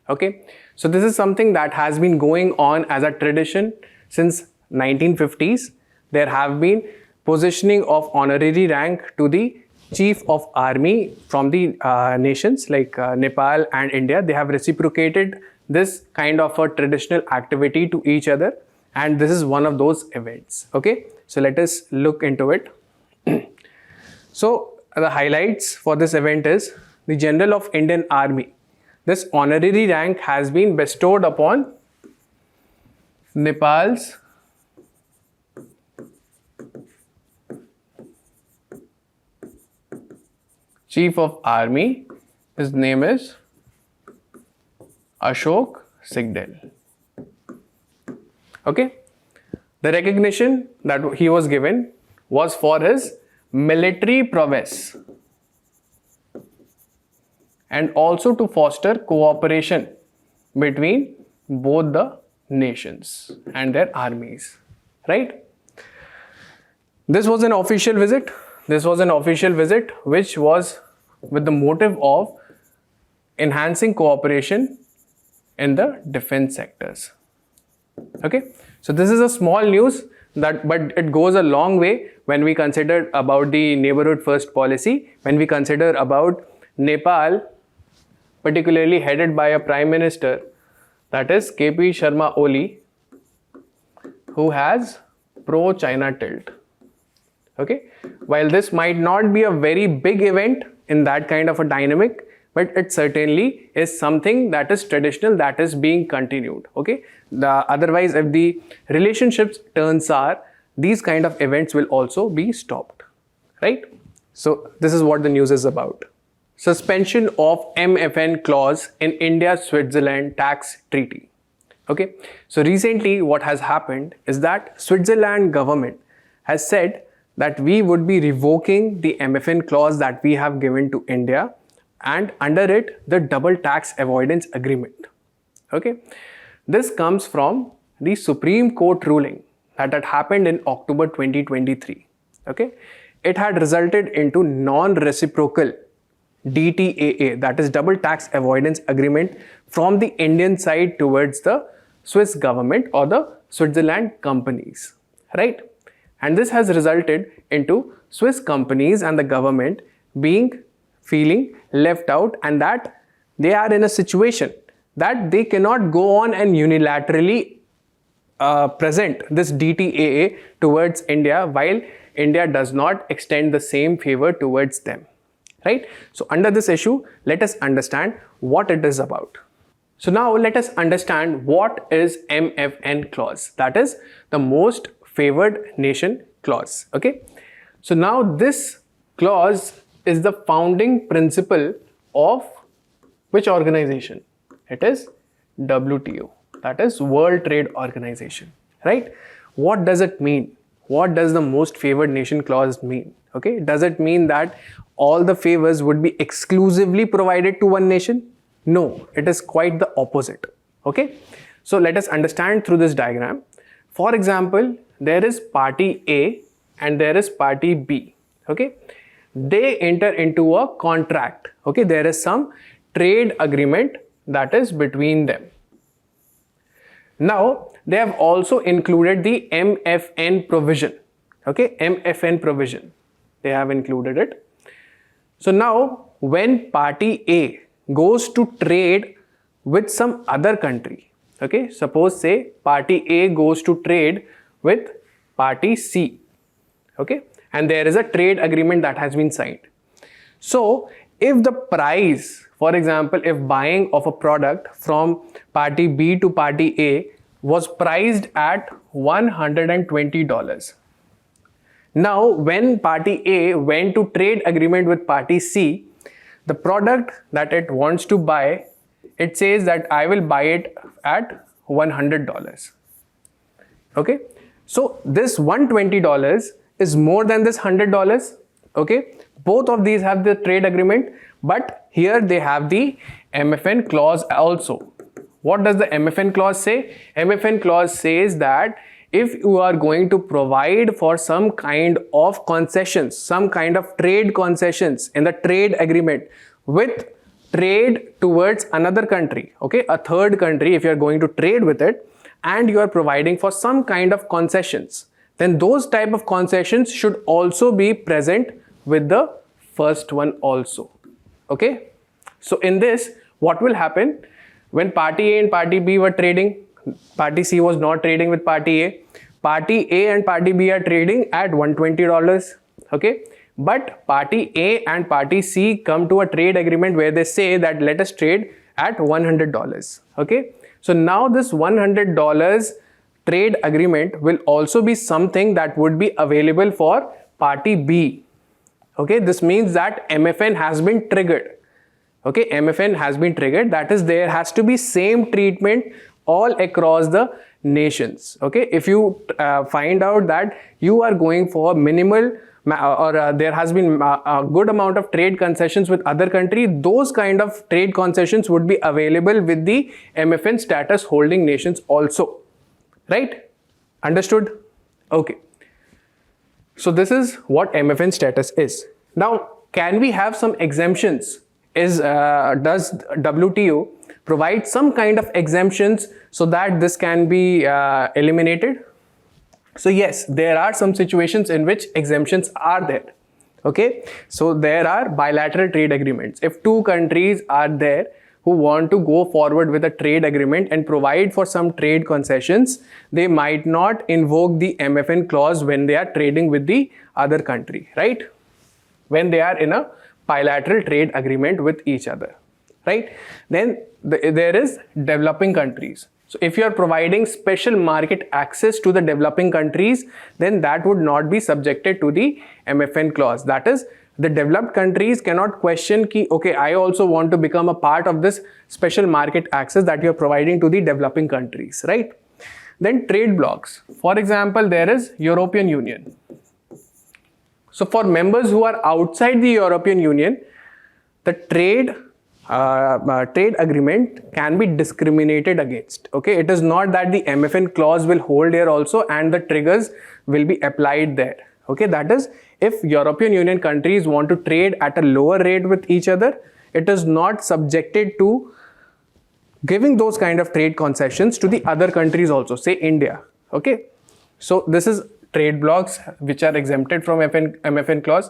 Okay, so this is something that has been going on as a tradition since 1950s. There have been positioning of honorary rank to the chief of army from the nations like Nepal and India. They have reciprocated this kind of a traditional activity to each other, and this is one of those events. Okay, so let us look into it. So the highlights for this event is the General of Indian Army. This honorary rank has been bestowed upon Nepal's Chief of Army. His name is Ashok Sigdel. Okay, the recognition that he was given was for his military prowess and also to foster cooperation between both the nations and their armies, right? This was an official visit. This was an official visit which was with the motive of enhancing cooperation in the defense sectors. Okay, so this is a small news that, but it goes a long way when we consider about the neighborhood first policy, when we consider about Nepal, particularly headed by a prime minister, that is KP Sharma Oli, who has pro-China tilt. Okay, while this might not be a very big event in that kind of a dynamic, but it certainly is something that is traditional, that is being continued. Okay, otherwise if the relationships turn sour, these kind of events will also be stopped, right? So this is what the news is about. Suspension of MFN clause in India-Switzerland tax treaty. Okay, so recently what has happened is that Switzerland government has said that we would be revoking the MFN clause that we have given to India, and under it the double tax avoidance agreement. Okay, this comes from the Supreme Court ruling that had happened in October 2023. Okay, it had resulted into non-reciprocal DTAA, that is double tax avoidance agreement, from the Indian side towards the Swiss government or the Switzerland companies, right? And this has resulted into Swiss companies and the government feeling left out, and that they are in a situation that they cannot go on and unilaterally present this DTAA towards India while India does not extend the same favor towards them. Right? So under this issue, let us understand what it is about. So now let us understand what is MFN clause, that is the most favored nation clause. Okay, so now this clause is the founding principle of which organization? It is WTO, that is World Trade Organization, right? What does it mean? What does the most favored nation clause mean? Okay, does it mean that all the favors would be exclusively provided to one nation? No, it is quite the opposite. Okay, so let us understand through this diagram. For example, there is party A and there is party B. Okay, they enter into a contract. Okay, there is some trade agreement that is between them. Now they have also included the MFN provision. Okay, MFN provision, they have included it. So now when party A goes to trade with some other country, okay, suppose say party A goes to trade with party C, okay, and there is a trade agreement that has been signed. So if the price, for example, if buying of a product from party B to party A was priced at $120, now when party A went to trade agreement with party C, the product that it wants to buy, it says that I will buy it at $100. Okay, so this $120 is more than this $100. Okay, both of these have the trade agreement, but here they have the MFN clause also. What does the MFN clause say? MFN clause says that if you are going to provide for some kind of concessions, some kind of trade concessions in the trade agreement with trade towards another country, okay, a third country, if you are going to trade with it and you are providing for some kind of concessions, then those type of concessions should also be present with the first one also. Okay, so in this, what will happen when party A and party B were trading? Party C was not trading with party A. Party A and party B are trading at $120. Okay, but party A and party C come to a trade agreement where they say that let us trade at $100. Okay, so now this $100 trade agreement will also be something that would be available for party B. Okay, this means that MFN has been triggered. Okay, MFN has been triggered. That is, there has to be same treatment all across the nations. Okay, if you find out that you are going for minimal or there has been a good amount of trade concessions with other country, those kind of trade concessions would be available with the MFN status holding nations also. Right? Understood? Okay. So this is what MFN status is. Now, can we have some exemptions? Does WTO provide some kind of exemptions so that this can be eliminated? So yes, there are some situations in which exemptions are there. Okay, so there are bilateral trade agreements. If two countries are there who want to go forward with a trade agreement and provide for some trade concessions, they might not invoke the MFN clause when they are trading with the other country, right? When they are in a bilateral trade agreement with each other, right? Then there is developing countries. So if you are providing special market access to the developing countries, then that would not be subjected to the MFN clause. That is, the developed countries cannot question ki, okay, I also want to become a part of this special market access that you are providing to the developing countries, right? Then trade blocs. For example, there is European Union. So for members who are outside the European Union, the trade agreement can be discriminated against. Okay, it is not that the MFN clause will hold here also and the triggers will be applied there. Okay, that is, if European Union countries want to trade at a lower rate with each other, it is not subjected to giving those kind of trade concessions to the other countries also, say India. Okay, so this is trade blocs which are exempted from MFN clause.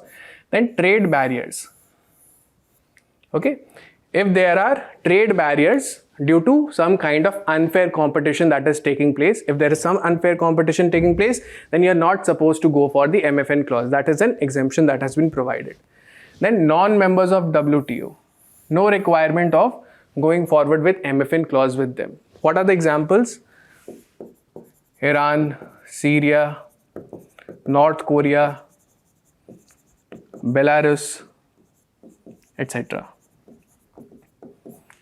Then trade barriers. Okay, if there are trade barriers due to some kind of unfair competition that is taking place, if there is some unfair competition taking place, then you are not supposed to go for the MFN clause. That is an exemption that has been provided. Then non-members of WTO, no requirement of going forward with MFN clause with them. What are the examples? Iran, Syria, North Korea, Belarus, etc.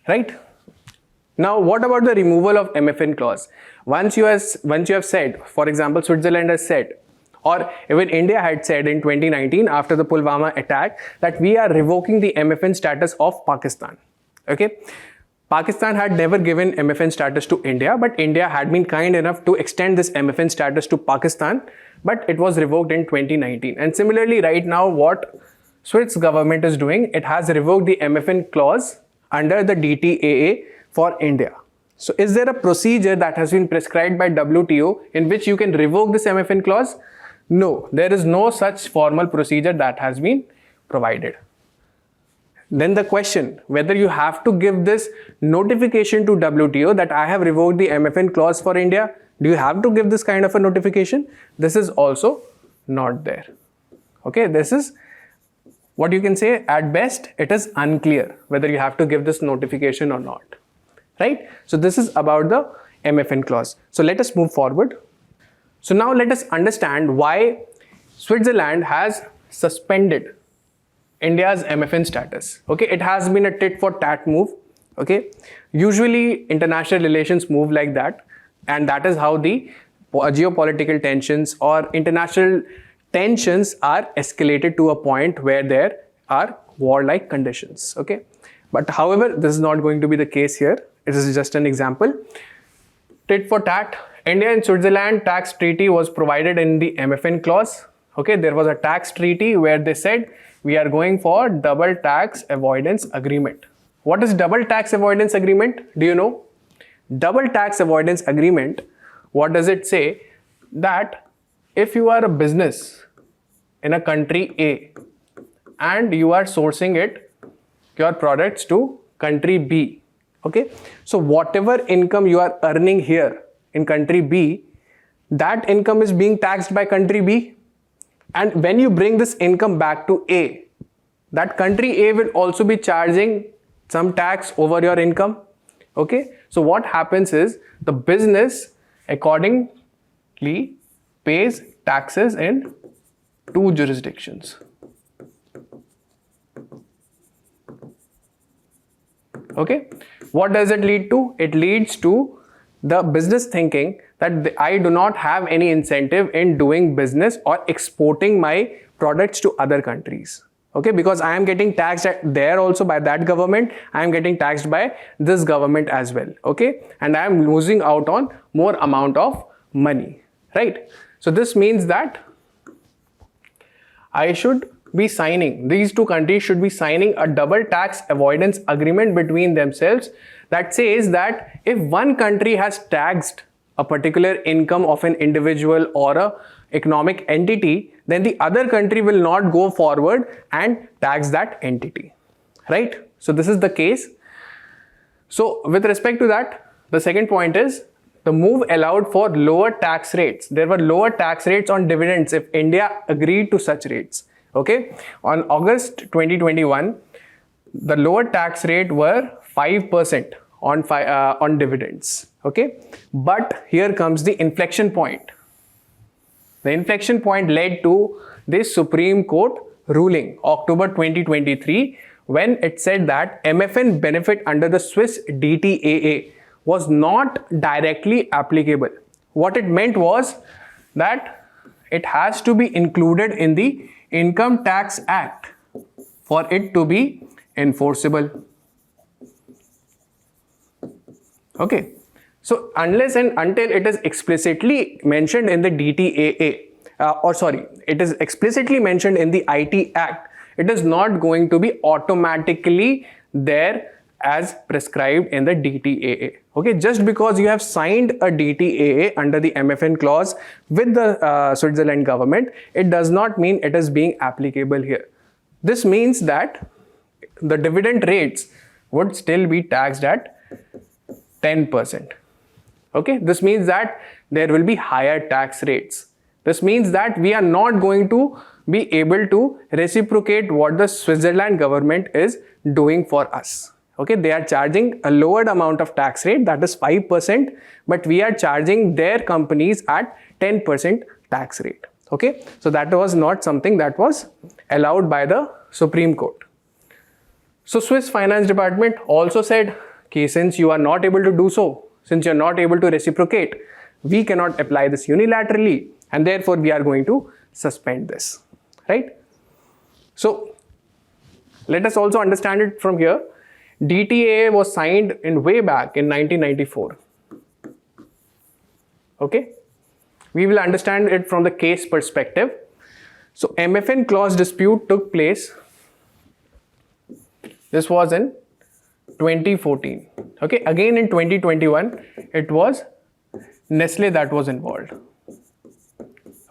Right? Now, what about the removal of MFN clause? Once you have said, for example, Switzerland has said, or even India had said in 2019 after the Pulwama attack, that we are revoking the MFN status of Pakistan. Okay, Pakistan had never given MFN status to India, but India had been kind enough to extend this MFN status to Pakistan, but it was revoked in 2019. And similarly, right now, what Swiss government is doing, it has revoked the MFN clause under the DTAA for India. So is there a procedure that has been prescribed by WTO in which you can revoke this MFN clause? No, there is no such formal procedure that has been provided. Then the question, whether you have to give this notification to WTO that I have revoked the MFN clause for India, do you have to give this kind of a notification? This is also not there. Okay, this is what you can say, at best, it is unclear whether you have to give this notification or not. Right? So this is about the MFN clause. So let us move forward. So now let us understand why Switzerland has suspended India's MFN status. Okay, it has been a tit for tat move. Okay, usually international relations move like that, and that is how the geopolitical tensions or international tensions are escalated to a point where there are warlike conditions. Okay, but however, this is not going to be the case here. It is just an example. Tit for tat, India and Switzerland tax treaty was provided in the MFN clause. Okay, there was a tax treaty where they said we are going for double tax avoidance agreement. What is double tax avoidance agreement? Do you know? Double tax avoidance agreement, what does it say? That if you are a business in a country A and you are sourcing your products to country B, okay, so whatever income you are earning here in country B, that income is being taxed by country B, and when you bring this income back to A, that country A will also be charging some tax over your income. Okay, so what happens is the business accordingly pays taxes in two jurisdictions. Okay, what does it lead to? It leads to the business thinking that I do not have any incentive in doing business or exporting my products to other countries. Okay, because I am getting taxed there also by that government, I am getting taxed by this government as well. Okay, and I am losing out on more amount of money, right? So this means that I should be signing, these two countries should be signing a double tax avoidance agreement between themselves that says that if one country has taxed a particular income of an individual or a economic entity, then the other country will not go forward and tax that entity, right? So this is the case. So with respect to that, the second point is the move allowed for lower tax rates. There were lower tax rates on dividends if India agreed to such rates. Okay, on August 2021, the lower tax rate were 5% on dividends. Okay, but here comes the inflection point. The inflection point led to this Supreme Court ruling, October 2023, when it said that MFN benefit under the Swiss DTAA was not directly applicable. What it meant was that it has to be included in the Income Tax Act for it to be enforceable. Okay. So unless and until it is explicitly mentioned in the DTAA, it is explicitly mentioned in the IT Act, it is not going to be automatically there as prescribed in the DTAA. Okay, just because you have signed a DTAA under the MFN clause with the Switzerland government, it does not mean it is being applicable here. This means that the dividend rates would still be taxed at 10%. Okay, this means that there will be higher tax rates. This means that we are not going to be able to reciprocate what the Switzerland government is doing for us. Okay, they are charging a lowered amount of tax rate, that is 5%, but we are charging their companies at 10% tax rate. Okay, so that was not something that was allowed by the Supreme Court. So Swiss Finance Department also said, okay, since you are not able to do so, since you are not able to reciprocate, we cannot apply this unilaterally, and therefore we are going to suspend this, right? So let us also understand it from here. DTAA was signed in way back in 1994. Okay, we will understand it from the case perspective. So MFN clause dispute took place. This was in 2014. Okay, again in 2021, it was Nestle that was involved.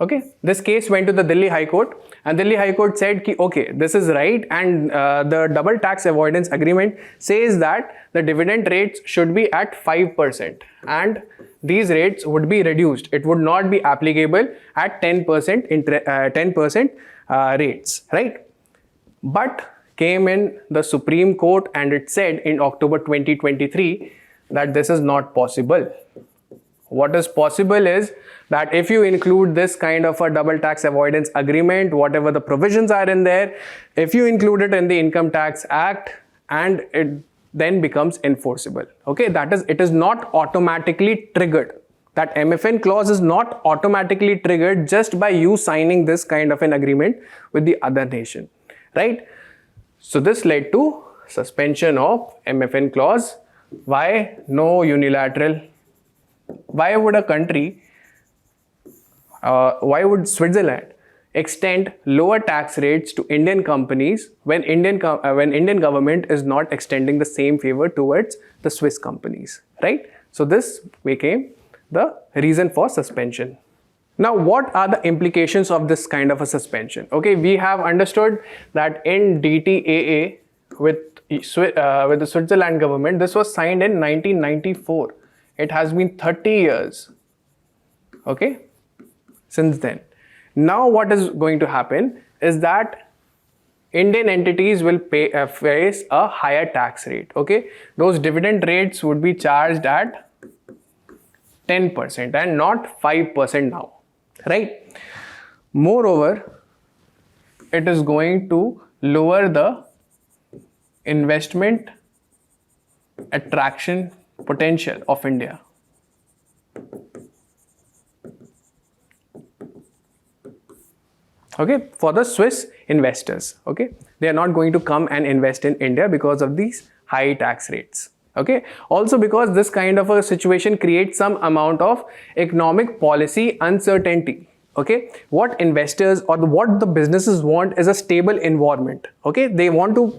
Okay, this case went to the Delhi High Court, and Delhi High Court said, okay, this is right, and the double tax avoidance agreement says that the dividend rates should be at 5%, and these rates would be reduced. It would not be applicable at 10% rates, right? But came in the Supreme Court and it said in October 2023 that this is not possible. What is possible is that if you include this kind of a double tax avoidance agreement, whatever the provisions are in there, if you include it in the Income Tax Act, and it then becomes enforceable. Okay, that is, it is not automatically triggered. That MFN clause is not automatically triggered just by you signing this kind of an agreement with the other nation, right? So this led to suspension of MFN clause. Why? No unilateral why would a country, why would Switzerland extend lower tax rates to Indian companies when Indian government is not extending the same favor towards the Swiss companies, right? So this became the reason for suspension. Now, what are the implications of this kind of a suspension? Okay, we have understood that in DTAA with the Switzerland government, this was signed in 1994. It has been 30 years, okay, since then. Now what is going to happen is that Indian entities will face a higher tax rate, okay. Those dividend rates would be charged at 10% and not 5% now, right? Moreover, it is going to lower the investment attraction potential of India. Okay, for the Swiss investors, okay, they are not going to come and invest in India because of these high tax rates. Okay, also because this kind of a situation creates some amount of economic policy uncertainty. Okay, what investors or what the businesses want is a stable environment. Okay, they want to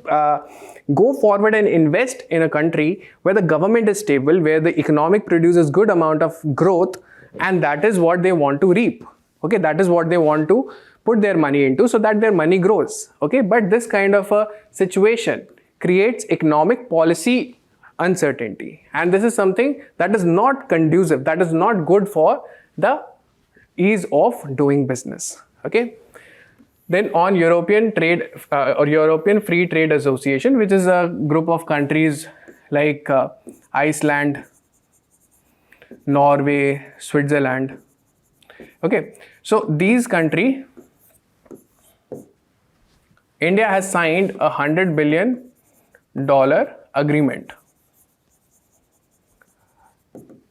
go forward and invest in a country where the government is stable, where the economic produces good amount of growth, and that is what they want to reap. Okay, that is what they want to put their money into, so that their money grows. Okay, but this kind of a situation creates economic policy uncertainty, and this is something that is not conducive, that is not good for the ease of doing business. Okay, then on European trade or European Free Trade Association, which is a group of countries like Iceland, Norway, Switzerland. Okay, so these countries, India has signed a $100 billion agreement.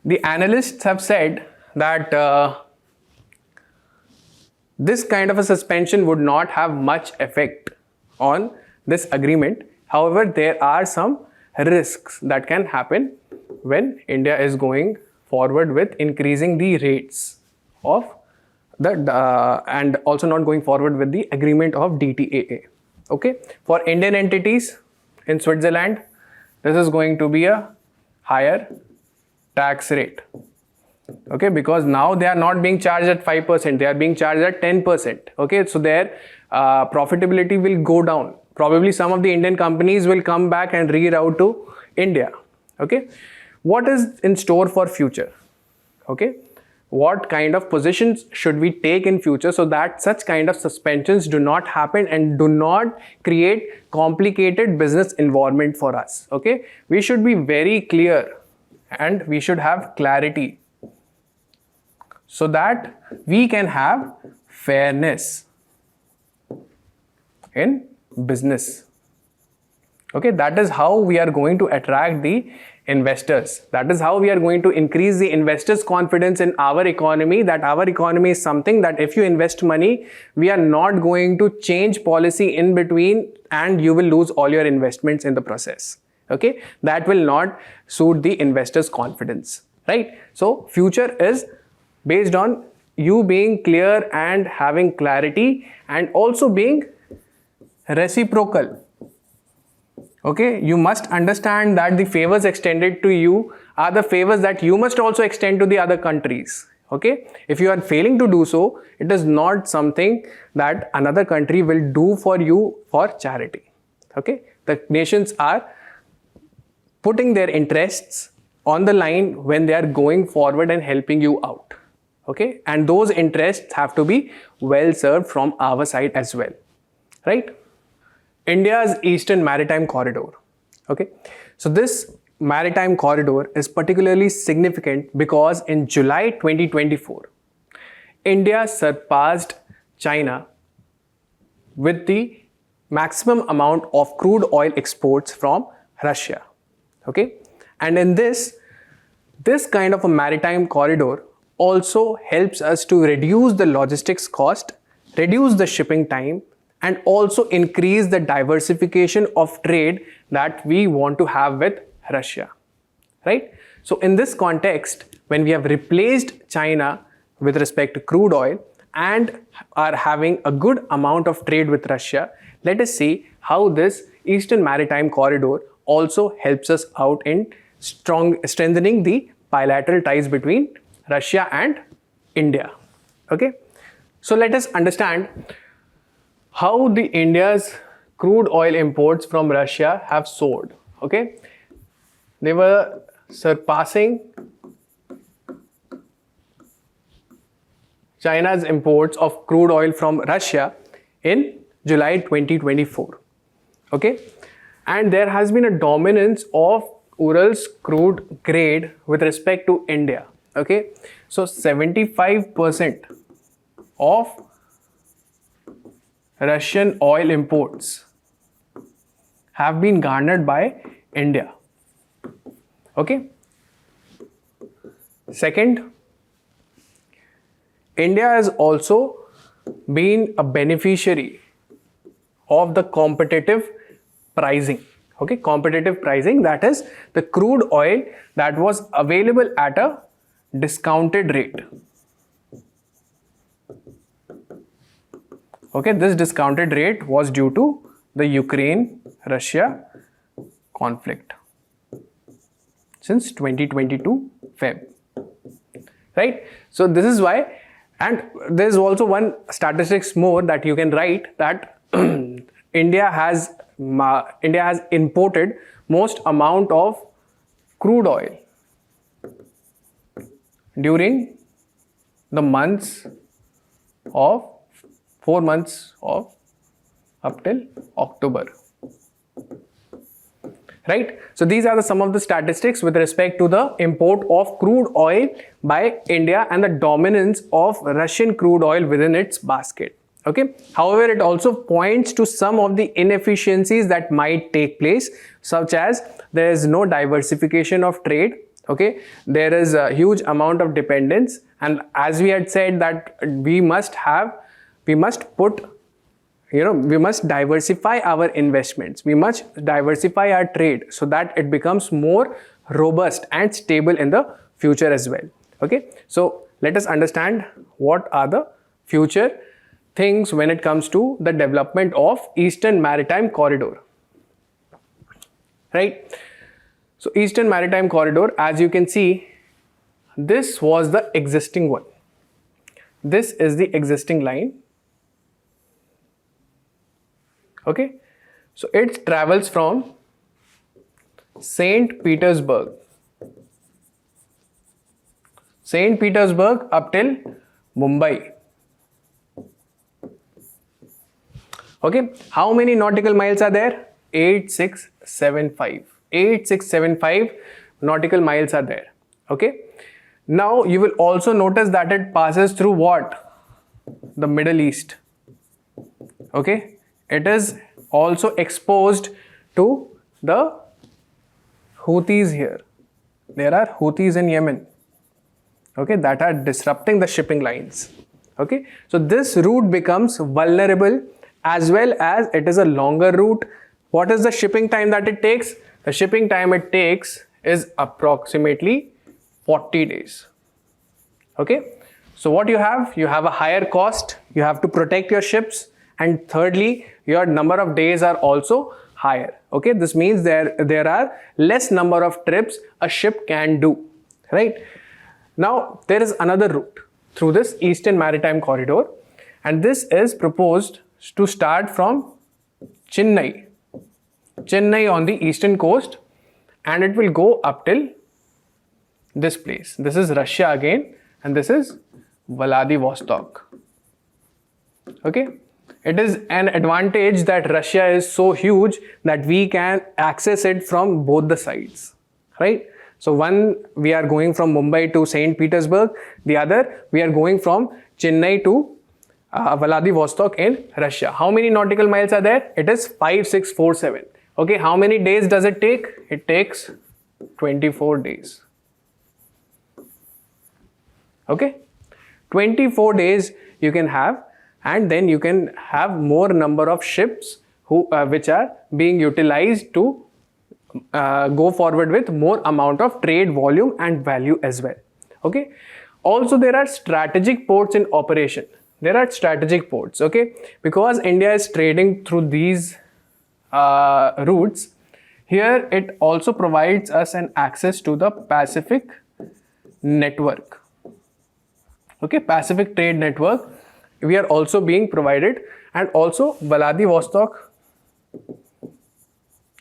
The analysts have said that this kind of a suspension would not have much effect on this agreement. However, there are some risks that can happen when India is going forward with increasing the rates of the and also not going forward with the agreement of DTAA. Okay, for Indian entities in Switzerland, this is going to be a higher tax rate. Okay, because now they are not being charged at 5%, they are being charged at 10%. Okay, so their profitability will go down. Probably some of the Indian companies will come back and reroute to India. Okay, what is in store for future? Okay, what kind of positions should we take in future so that such kind of suspensions do not happen and do not create complicated business environment for us? Okay, we should be very clear and we should have clarity so that we can have fairness in business. Okay, that is how we are going to attract the investors. That is how we are going to increase the investors' confidence in our economy, that our economy is something that if you invest money, we are not going to change policy in between and you will lose all your investments in the process. Okay, that will not suit the investors' confidence, right? So future is based on you being clear and having clarity and also being reciprocal. Okay, you must understand that the favors extended to you are the favors that you must also extend to the other countries. Okay, if you are failing to do so, it is not something that another country will do for you for charity. Okay, the nations are putting their interests on the line when they are going forward and helping you out. Okay, and those interests have to be well served from our side as well, right? India's Eastern Maritime Corridor. Okay, so this maritime corridor is particularly significant because in July 2024, India surpassed China with the maximum amount of crude oil exports from Russia. Okay, and in this kind of a maritime corridor also helps us to reduce the logistics cost, reduce the shipping time, and also increase the diversification of trade that we want to have with Russia, right? So in this context, when we have replaced China with respect to crude oil and are having a good amount of trade with Russia, let us see how this Eastern Maritime Corridor also helps us out in strengthening the bilateral ties between Russia and India. Okay, so let us understand how the India's crude oil imports from Russia have soared. Okay, they were surpassing China's imports of crude oil from Russia in July 2024. Okay, and there has been a dominance of Ural's crude grade with respect to India. Okay, so 75% of Russian oil imports have been garnered by India. Okay, second, India has also been a beneficiary of the competitive pricing. Okay, competitive pricing, that is the crude oil that was available at a discounted rate. Okay, this discounted rate was due to the Ukraine-Russia conflict since 2022 Feb. Right? So this is why, and there is also one statistics more that you can write, that India has imported most amount of crude oil during the months of 4 months of up till October. Right? So these are some of the statistics with respect to the import of crude oil by India and the dominance of Russian crude oil within its basket. Okay. However, it also points to some of the inefficiencies that might take place, such as there is no diversification of trade. Okay, there is a huge amount of dependence, and as we had said that we must diversify our investments, we must diversify our trade so that it becomes more robust and stable in the future as well. Okay, so let us understand what are the future things when it comes to the development of Eastern Maritime Corridor. Right? So Eastern Maritime Corridor, as you can see, this was the existing one. This is the existing line. Okay, so it travels from St. Petersburg up till Mumbai. Okay, how many nautical miles are there? 8675 nautical miles are there. Okay, now you will also notice that it passes through what? The Middle East. Okay, it is also exposed to the Houthis here. There are Houthis in Yemen, okay, that are disrupting the shipping lines. Okay, so this route becomes vulnerable, as well as it is a longer route. What is the shipping time that it takes? The shipping time it takes is approximately 40 days. Okay, so what you have a higher cost, you have to protect your ships, and thirdly, your number of days are also higher. Okay, this means there are less number of trips a ship can do. Right? Now, there is another route through this Eastern Maritime Corridor, and this is proposed to start from Chennai on the eastern coast, and it will go up till this place. This is Russia again, and this is Vladivostok. Okay, it is an advantage that Russia is so huge that we can access it from both the sides, right? So one, we are going from Mumbai to St. Petersburg, the other we are going from Chennai to Vladivostok in Russia. How many nautical miles are there? It is 5647. Okay, how many days does it take? It takes 24 days. Okay, 24 days you can have, and then you can have more number of ships which are being utilized to go forward with more amount of trade volume and value as well. Okay. Also, there are strategic ports in operation. There are strategic ports, okay, because India is trading through these routes. Here, it also provides us an access to the Pacific network. Okay, Pacific trade network. We are also being provided, and also Vladivostok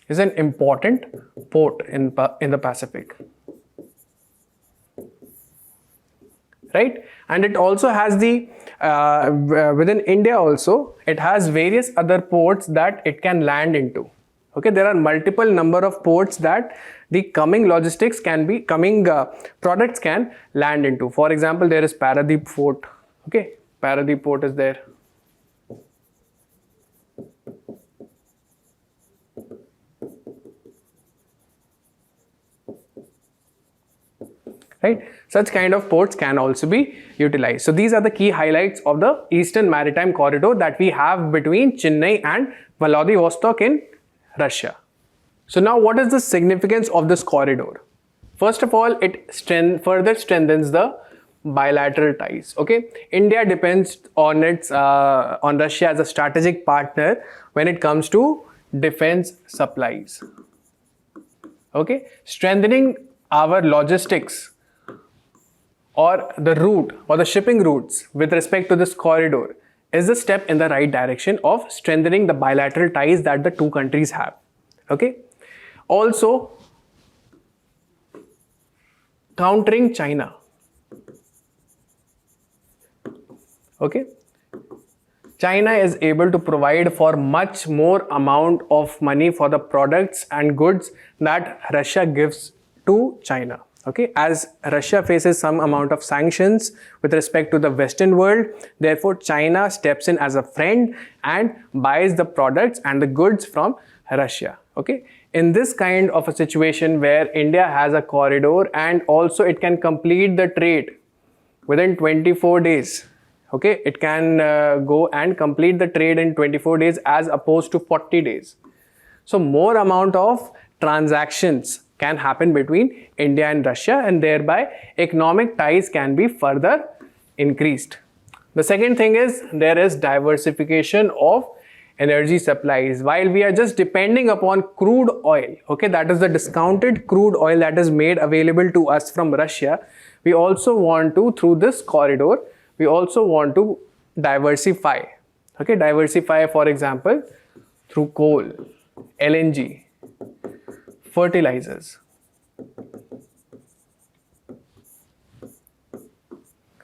is an important port in the Pacific. Right, and it also has the within India also it has various other ports that it can land into. Okay, there are multiple number of ports that the coming logistics can be products can land into. For example, there is Paradeep Fort. Okay, Paradeep Port is there. Right, such kind of ports can also be utilized. So these are the key highlights of the Eastern Maritime Corridor that we have between Chennai and Vladivostok in Russia. So now, what is the significance of this corridor? First of all, it further strengthens the bilateral ties. Okay, India depends on on Russia as a strategic partner when it comes to defense supplies. Okay, strengthening our logistics or the route or the shipping routes with respect to this corridor is a step in the right direction of strengthening the bilateral ties that the two countries have. Okay, also countering China. Okay, China is able to provide for much more amount of money for the products and goods that Russia gives to China. Okay, as Russia faces some amount of sanctions with respect to the Western world, therefore China steps in as a friend and buys the products and the goods from Russia. Okay, in this kind of a situation where India has a corridor and also it can complete the trade within 24 days. Okay, it can go and complete the trade in 24 days as opposed to 40 days. So more amount of transactions can happen between India and Russia, and thereby economic ties can be further increased. The second thing is there is diversification of energy supplies. While we are just depending upon crude oil, okay, that is the discounted crude oil that is made available to us from Russia, we also want to, through this corridor, we also want to diversify. Okay, diversify, for example, through coal, LNG, fertilizers.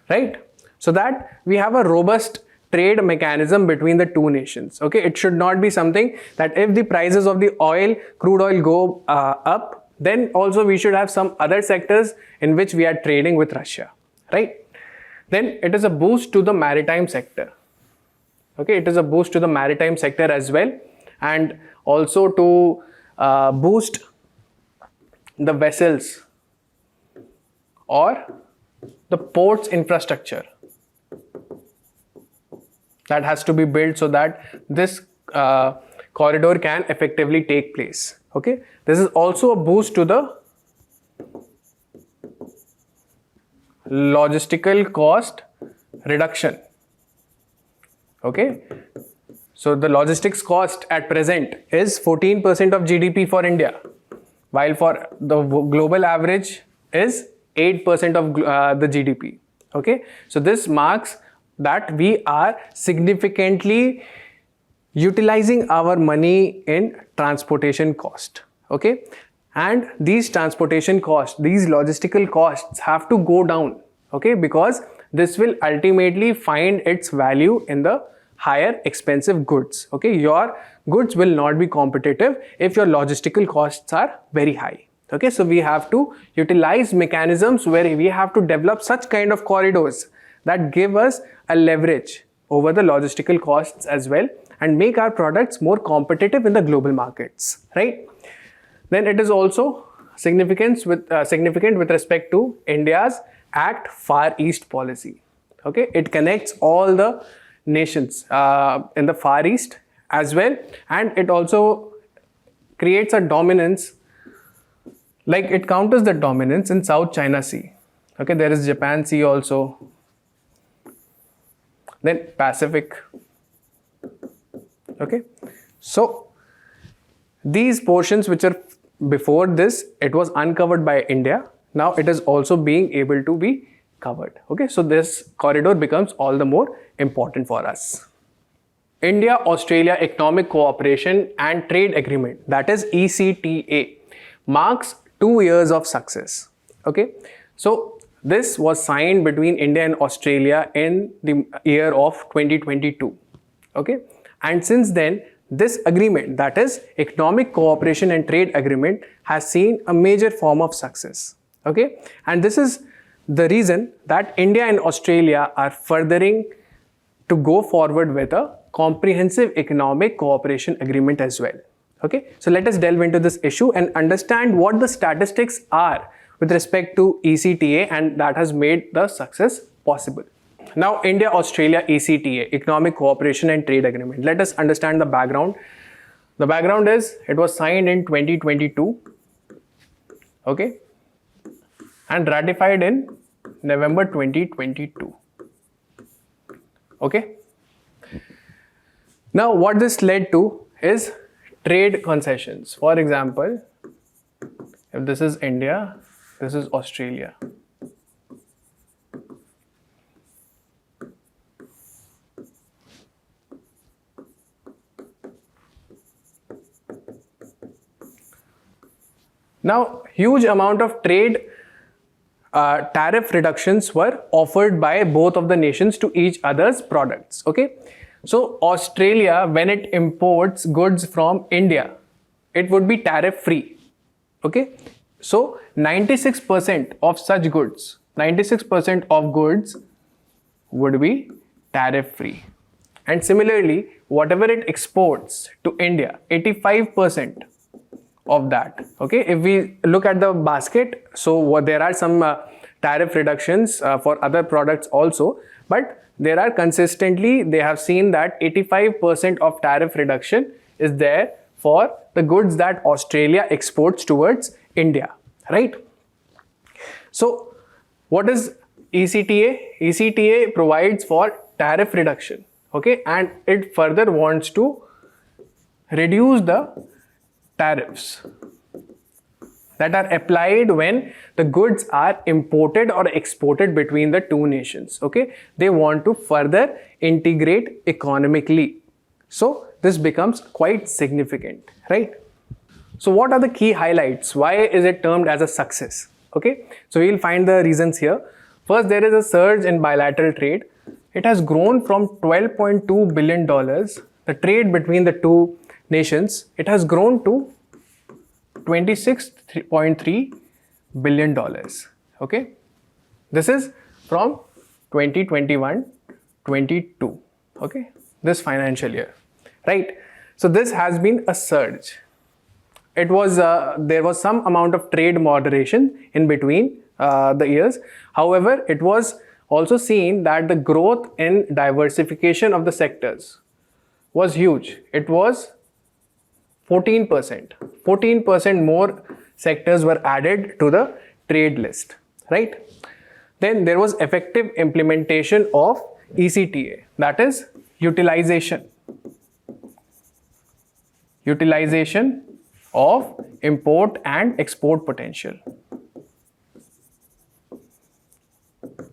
Right? So that we have a robust trade mechanism between the two nations. Okay, it should not be something that if the prices of the oil, crude oil go up, then also we should have some other sectors in which we are trading with Russia. Right? Then it is a boost to the maritime sector. Okay, it is a boost to the maritime sector as well, and also to boost the vessels or the ports infrastructure that has to be built so that this corridor can effectively take place. Okay, this is also a boost to the logistical cost reduction. Okay, so the logistics cost at present is 14% of GDP for India, while for the global average is 8% of the GDP. Okay, so this marks that we are significantly utilizing our money in transportation cost. Okay, and these transportation costs, these logistical costs have to go down. Okay, because this will ultimately find its value in the higher expensive goods. Okay, your goods will not be competitive if your logistical costs are very high. Okay, so we have to utilize mechanisms where we have to develop such kind of corridors that give us a leverage over the logistical costs as well and make our products more competitive in the global markets, right? Then it is also significant with respect to India's Act Far East policy. Okay, it connects all the nations in the Far East as well, and it also creates a dominance, like it counters the dominance in South China Sea. Okay, there is Japan Sea also. Then Pacific. Okay, so these portions which are before this, it was uncovered by India. Now it is also being able to be covered. Okay, so this corridor becomes all the more important for us. India-Australia Economic Cooperation and Trade Agreement, that is ECTA, marks 2 years of success. Okay, so this was signed between India and Australia in the year of 2022. Okay, and since then this agreement, that is Economic Cooperation and Trade Agreement, has seen a major form of success. Okay, and this is the reason that India and Australia are furthering to go forward with a comprehensive economic cooperation agreement as well. Okay, so let us delve into this issue and understand what the statistics are with respect to ECTA, and that has made the success possible. Now, India-Australia ECTA, Economic Cooperation and Trade Agreement. Let us understand the background. The background is it was signed in 2022, okay, and ratified in November 2022. Okay. Now, what this led to is trade concessions. For example, if this is India, this is Australia. Now, huge amount of trade tariff reductions were offered by both of the nations to each other's products. Okay, so Australia, when it imports goods from India, it would be tariff free. Okay, so 96% of such goods, 96% of goods would be tariff free. And similarly, whatever it exports to India, 85% of that. Okay, if we look at the basket, so there are some tariff reductions for other products also, but there are consistently, they have seen that 85% of tariff reduction is there for the goods that Australia exports towards India, right? So what is ECTA? ECTA provides for tariff reduction, okay, and it further wants to reduce the tariffs that are applied when the goods are imported or exported between the two nations. Okay, they want to further integrate economically. So this becomes quite significant, right? So what are the key highlights? Why is it termed as a success? Okay, so we'll find the reasons here. First, there is a surge in bilateral trade. It has grown from $12.2 billion, the trade between the two nations, it has grown to $26.3 billion. Okay, this is from 2021-22. Okay, this financial year, right? So this has been a surge. It was there was some amount of trade moderation in between the years. However, it was also seen that the growth in diversification of the sectors was huge. It was 14%. 14% more sectors were added to the trade list, right? Then there was effective implementation of ECTA, that is utilization of import and export potential.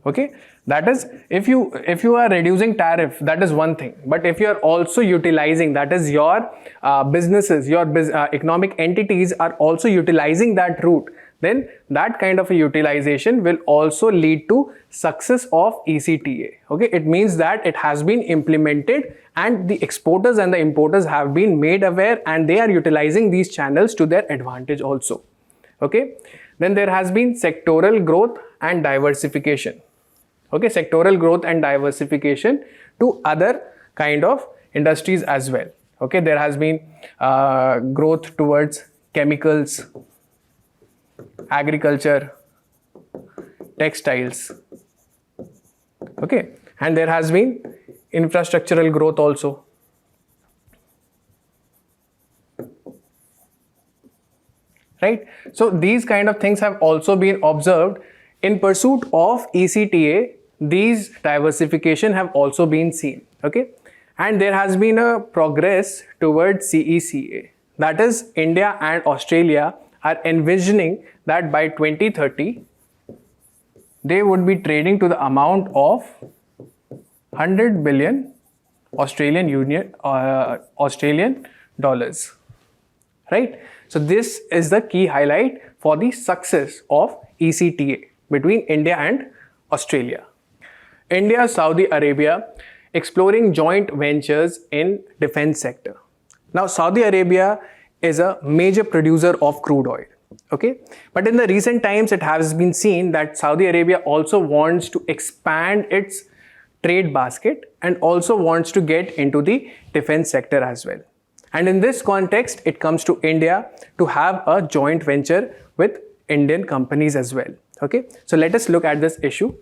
Okay, that is, if you are reducing tariff, that is one thing, but if you are also utilizing, that is your businesses, your economic entities are also utilizing that route, then that kind of a utilization will also lead to success of ECTA. Okay, it means that it has been implemented and the exporters and the importers have been made aware and they are utilizing these channels to their advantage also. Okay, then there has been sectoral growth and diversification. Okay, sectoral growth and diversification to other kind of industries as well. Okay, there has been growth towards chemicals, agriculture, textiles. Okay, and there has been infrastructural growth also. Right, so these kind of things have also been observed In pursuit of ECTA, these diversification have also been seen, okay? And there has been a progress towards CECA. That is, India and Australia are envisioning that by 2030, they would be trading to the amount of 100 billion Australian dollars, right? So this is the key highlight for the success of ECTA between India and Australia. India, Saudi Arabia exploring joint ventures in defense sector. Now, Saudi Arabia is a major producer of crude oil, okay? But in the recent times, it has been seen that Saudi Arabia also wants to expand its trade basket and also wants to get into the defense sector as well. And in this context, it comes to India to have a joint venture with Indian companies as well, okay? So let us look at this issue.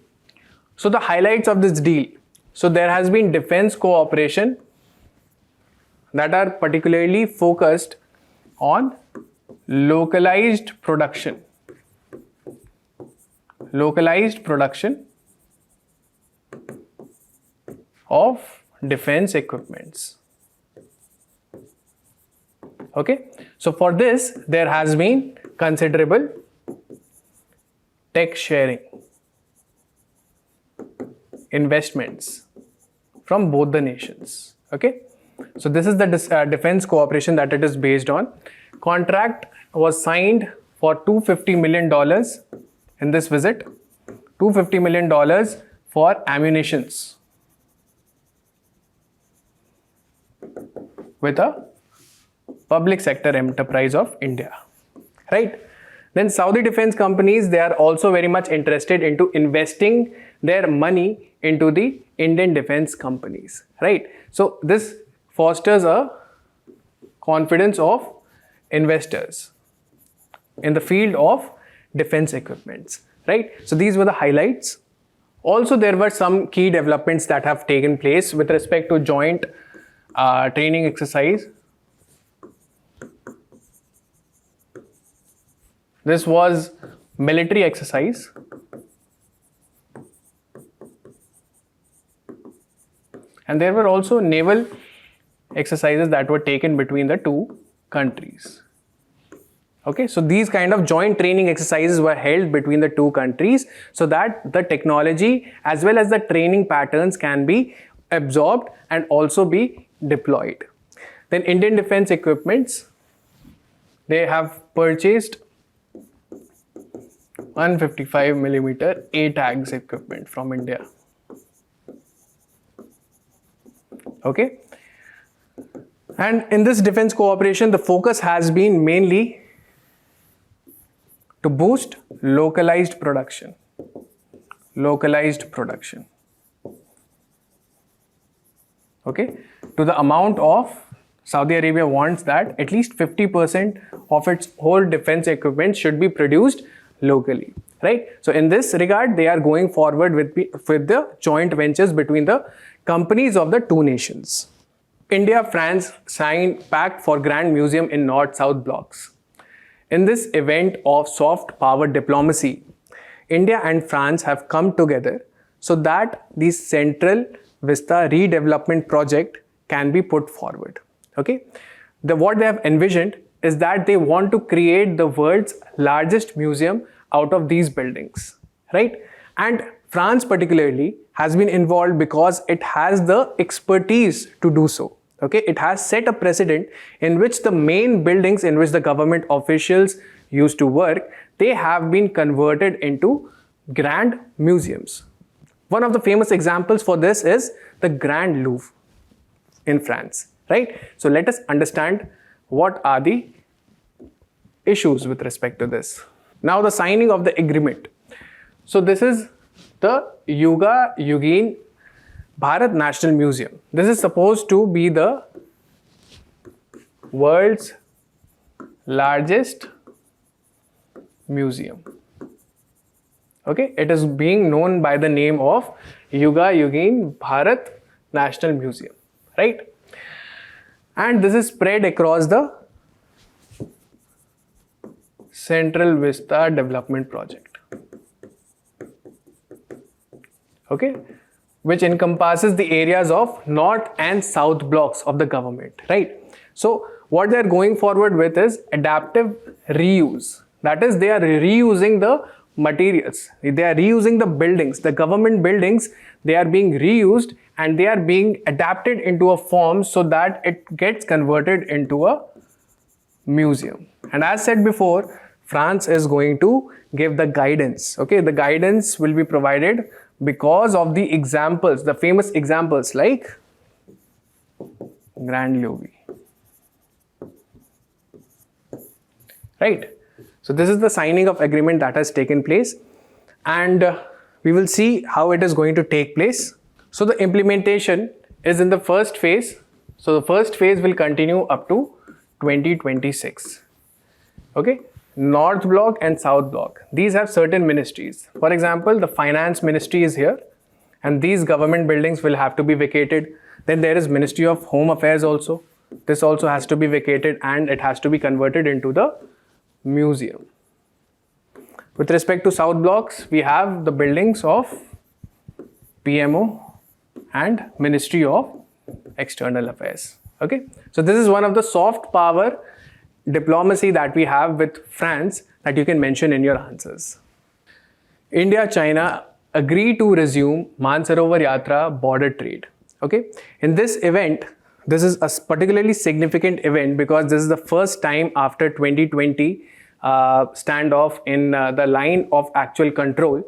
So the highlights of this deal. So there has been defense cooperation that are particularly focused on localized production of defense equipments. Okay, so for this, there has been considerable tech sharing investments from both the nations. Okay, so this is the defense cooperation that it is based on. Contract was signed for $250 million in this visit, $250 million for ammunitions with a public sector enterprise of India, right? Then Saudi defense companies, they are also very much interested into investing their money into the Indian defense companies, right? So this fosters a confidence of investors in the field of defense equipments, right? So these were the highlights. Also, there were some key developments that have taken place with respect to joint training exercise. This was military exercise. And there were also naval exercises that were taken between the two countries. Okay, so these kind of joint training exercises were held between the two countries so that the technology as well as the training patterns can be absorbed and also be deployed. Then Indian defense equipments, they have purchased 155mm ATAGS equipment from India. Okay, and in this defense cooperation, the focus has been mainly to boost localized production. Okay, to the amount of Saudi Arabia wants that at least 50% of its whole defense equipment should be produced locally, right? So in this regard, they are going forward with the joint ventures between the companies of the two nations. India, France signed Pact for Grand Museum in North-South blocks. In this event of soft power diplomacy, India and France have come together so that the Central Vista redevelopment project can be put forward. Okay, what they have envisioned is that they want to create the world's largest museum out of these buildings, right? And France particularly has been involved because it has the expertise to do so. Okay, it has set a precedent in which the main buildings in which the government officials used to work, they have been converted into grand museums. One of the famous examples for this is the Grand Louvre in France, right? So let us understand what are the issues with respect to this. Now the signing of the agreement. So this is the Yuga Yugin Bharat National Museum. This is supposed to be the world's largest museum. Okay, it is being known by the name of Yuga Yugin Bharat National Museum, right? And this is spread across the Central Vista Development Project. okay, which encompasses the areas of north and south blocks of the government, right? So what they're going forward with is adaptive reuse. That is, they are reusing the materials, they are reusing the buildings, the government buildings, they are being reused and they are being adapted into a form so that it gets converted into a museum. And as said before, France is going to give the guidance, okay? The guidance will be provided because of the examples, the famous examples like Grand Louvre, right? So this is the signing of agreement that has taken place, and we will see how it is going to take place. So the implementation is in the first phase. So the first phase will continue up to 2026, okay? North block and south block, these have certain ministries. For example, the finance ministry is here and these government buildings will have to be vacated. Then there is Ministry of Home Affairs also. This also has to be vacated and it has to be converted into the museum. With respect to south blocks, we have the buildings of PMO and Ministry of External Affairs, okay? So this is one of the soft power diplomacy that we have with France that you can mention in your answers. India, China agree to resume Mansarovar Yatra border trade. Okay, in this event, this is a particularly significant event because this is the first time after 2020 standoff in the line of actual control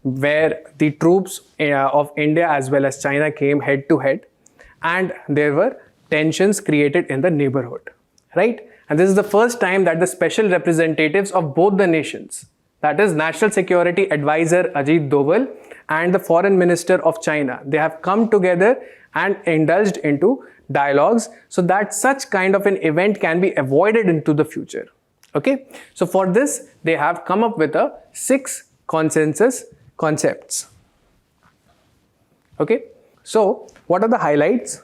where the troops of India as well as China came head to head and there were tensions created in the neighborhood, right? And this is the first time that the special representatives of both the nations, that is National Security Advisor Ajit Doval and the Foreign Minister of China, they have come together and indulged into dialogues so that such kind of an event can be avoided into the future. Okay, so for this, they have come up with 6 consensus concepts. Okay, so what are the highlights?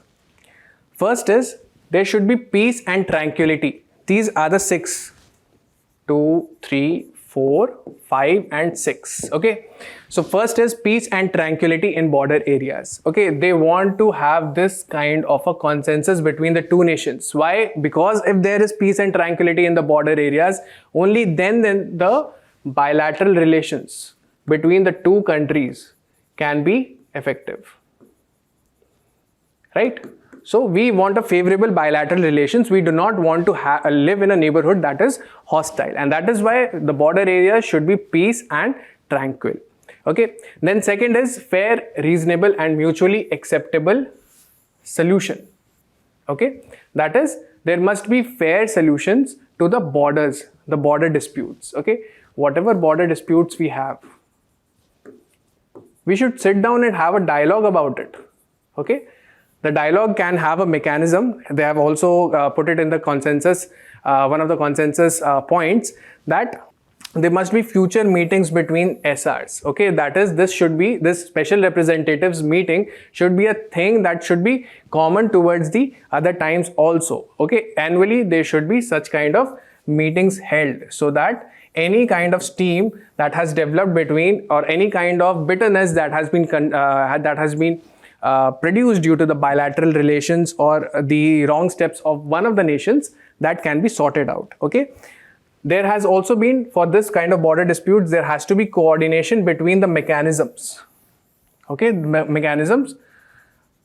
First is there should be peace and tranquility. These are the 6, 2, 3, 4, 5 and 6. Okay, so first is peace and tranquility in border areas. Okay, they want to have this kind of a consensus between the two nations. Why? Because if there is peace and tranquility in the border areas, only then the bilateral relations between the two countries can be effective, right? So we want a favorable bilateral relations. We do not want to live in a neighborhood that is hostile, and that is why the border areas should be peace and tranquil. Okay, then second is fair, reasonable and mutually acceptable solution. Okay, that is there must be fair solutions to the borders, the border disputes. Okay, whatever border disputes we have, we should sit down and have a dialogue about it. Okay, the dialogue can have a mechanism. They have also put it in the consensus, one of the consensus points, that there must be future meetings between SRs. Okay, that is, this special representatives meeting should be a thing that should be common towards the other times also. Okay, annually there should be such kind of meetings held so that any kind of steam that has developed between, or any kind of bitterness that has been produced due to the bilateral relations or the wrong steps of one of the nations, that can be sorted out. Okay, there has also been, for this kind of border disputes, there has to be coordination between the mechanisms. Okay, mechanisms,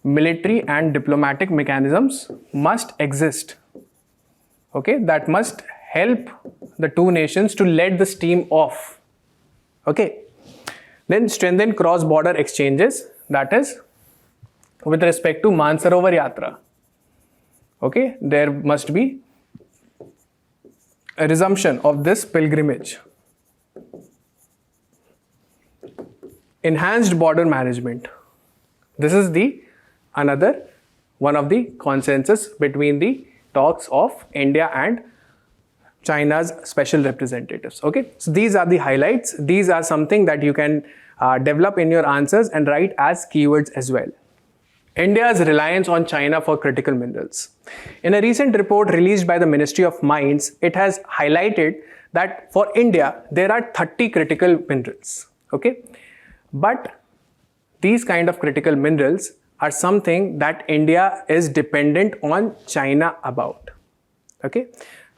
military and diplomatic mechanisms must exist. Okay, that must help the two nations to let the steam off. Okay, then strengthen cross-border exchanges, that is with respect to Mansarovar Yatra. Okay, there must be a resumption of this pilgrimage. Enhanced border management. This is the another one of the consensus between the talks of India and China's special representatives. Okay, so these are the highlights. These are something that you can develop in your answers and write as keywords as well. India's reliance on China for critical minerals. In a recent report released by the Ministry of Mines, it has highlighted that for India, there are 30 critical minerals. Okay, but these kind of critical minerals are something that India is dependent on China about. Okay,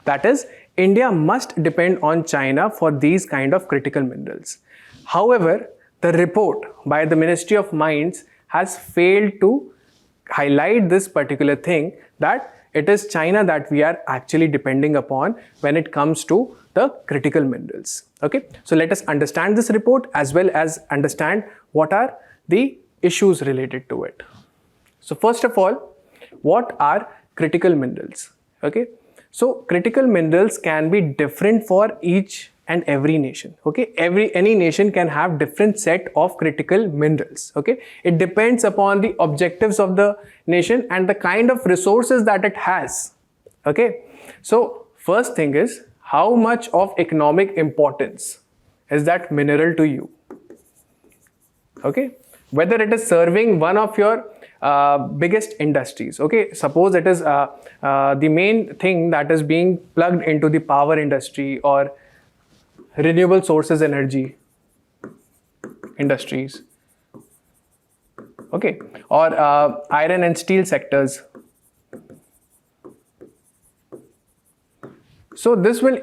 that is, India must depend on China for these kind of critical minerals. However, the report by the Ministry of Mines has failed to highlight this particular thing, that it is China that we are actually depending upon when it comes to the critical minerals. Okay, so let us understand this report as well as understand what are the issues related to it. So first of all, what are critical minerals? Okay, so critical minerals can be different for each and every nation. Okay, any nation can have different set of critical minerals. Okay, it depends upon the objectives of the nation and the kind of resources that it has. Okay, so first thing is, how much of economic importance is that mineral to you? Okay, whether it is serving one of your biggest industries. Okay, suppose it is the main thing that is being plugged into the power industry or renewable sources energy industries. Okay, or iron and steel sectors. So this will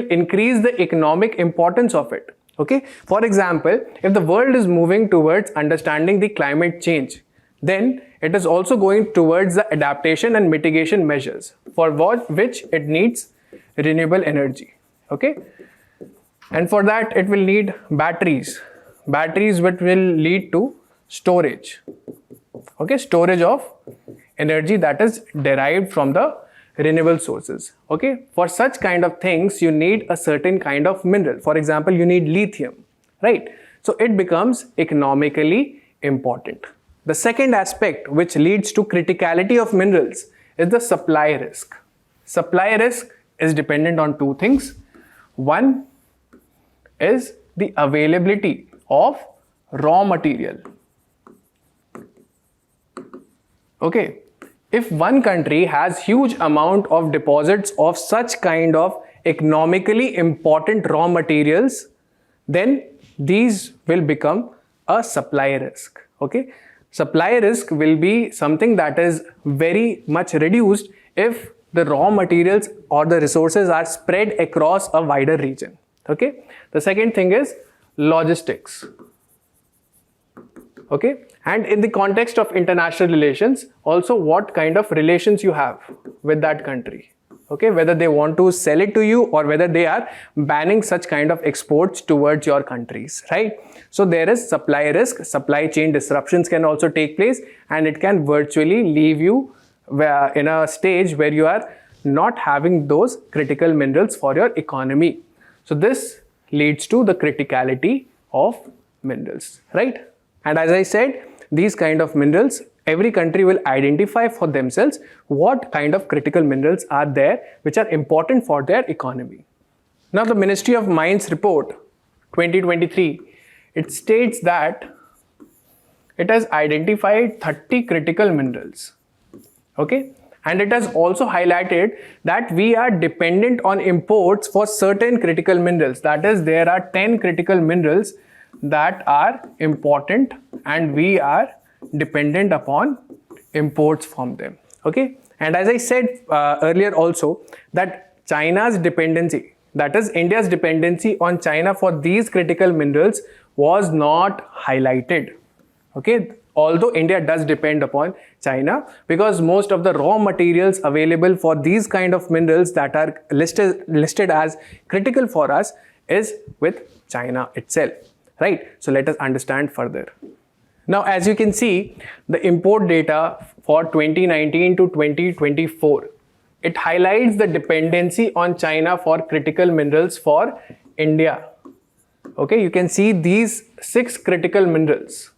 increase the economic importance of it. Okay, for example, if the world is moving towards understanding the climate change, then it is also going towards the adaptation and mitigation measures, for which it needs renewable energy. Okay, and for that it will need batteries which will lead to storage. Okay, storage of energy that is derived from the renewable sources. Okay, for such kind of things you need a certain kind of mineral. For example, you need lithium, right? So it becomes economically important. The second aspect which leads to criticality of minerals is the supply risk. Supply risk is dependent on two things. One is the availability of raw material. Okay, if one country has huge amount of deposits of such kind of economically important raw materials, then these will become a supply risk. Okay, supply risk will be something that is very much reduced if the raw materials or the resources are spread across a wider region. Okay, the second thing is logistics. Okay, and in the context of international relations, also what kind of relations you have with that country. Okay, whether they want to sell it to you or whether they are banning such kind of exports towards your countries, right? So there is supply risk, supply chain disruptions can also take place, and it can virtually leave you in a stage where you are not having those critical minerals for your economy. So this leads to the criticality of minerals, right? And as I said, these kind of minerals, every country will identify for themselves what kind of critical minerals are there which are important for their economy. Now the Ministry of Mines report 2023, it states that it has identified 30 critical minerals. Okay, and it has also highlighted that we are dependent on imports for certain critical minerals. That is, there are 10 critical minerals that are important and we are dependent upon imports from them. Okay, and as I said earlier also, that China's dependency, that is India's dependency on China for these critical minerals was not highlighted. Okay, although India does depend upon China, because most of the raw materials available for these kind of minerals that are listed as critical for us is with China itself, right? So let us understand further. Now, as you can see, the import data for 2019 to 2024, it highlights the dependency on China for critical minerals for India. Okay, you can see these 6 critical minerals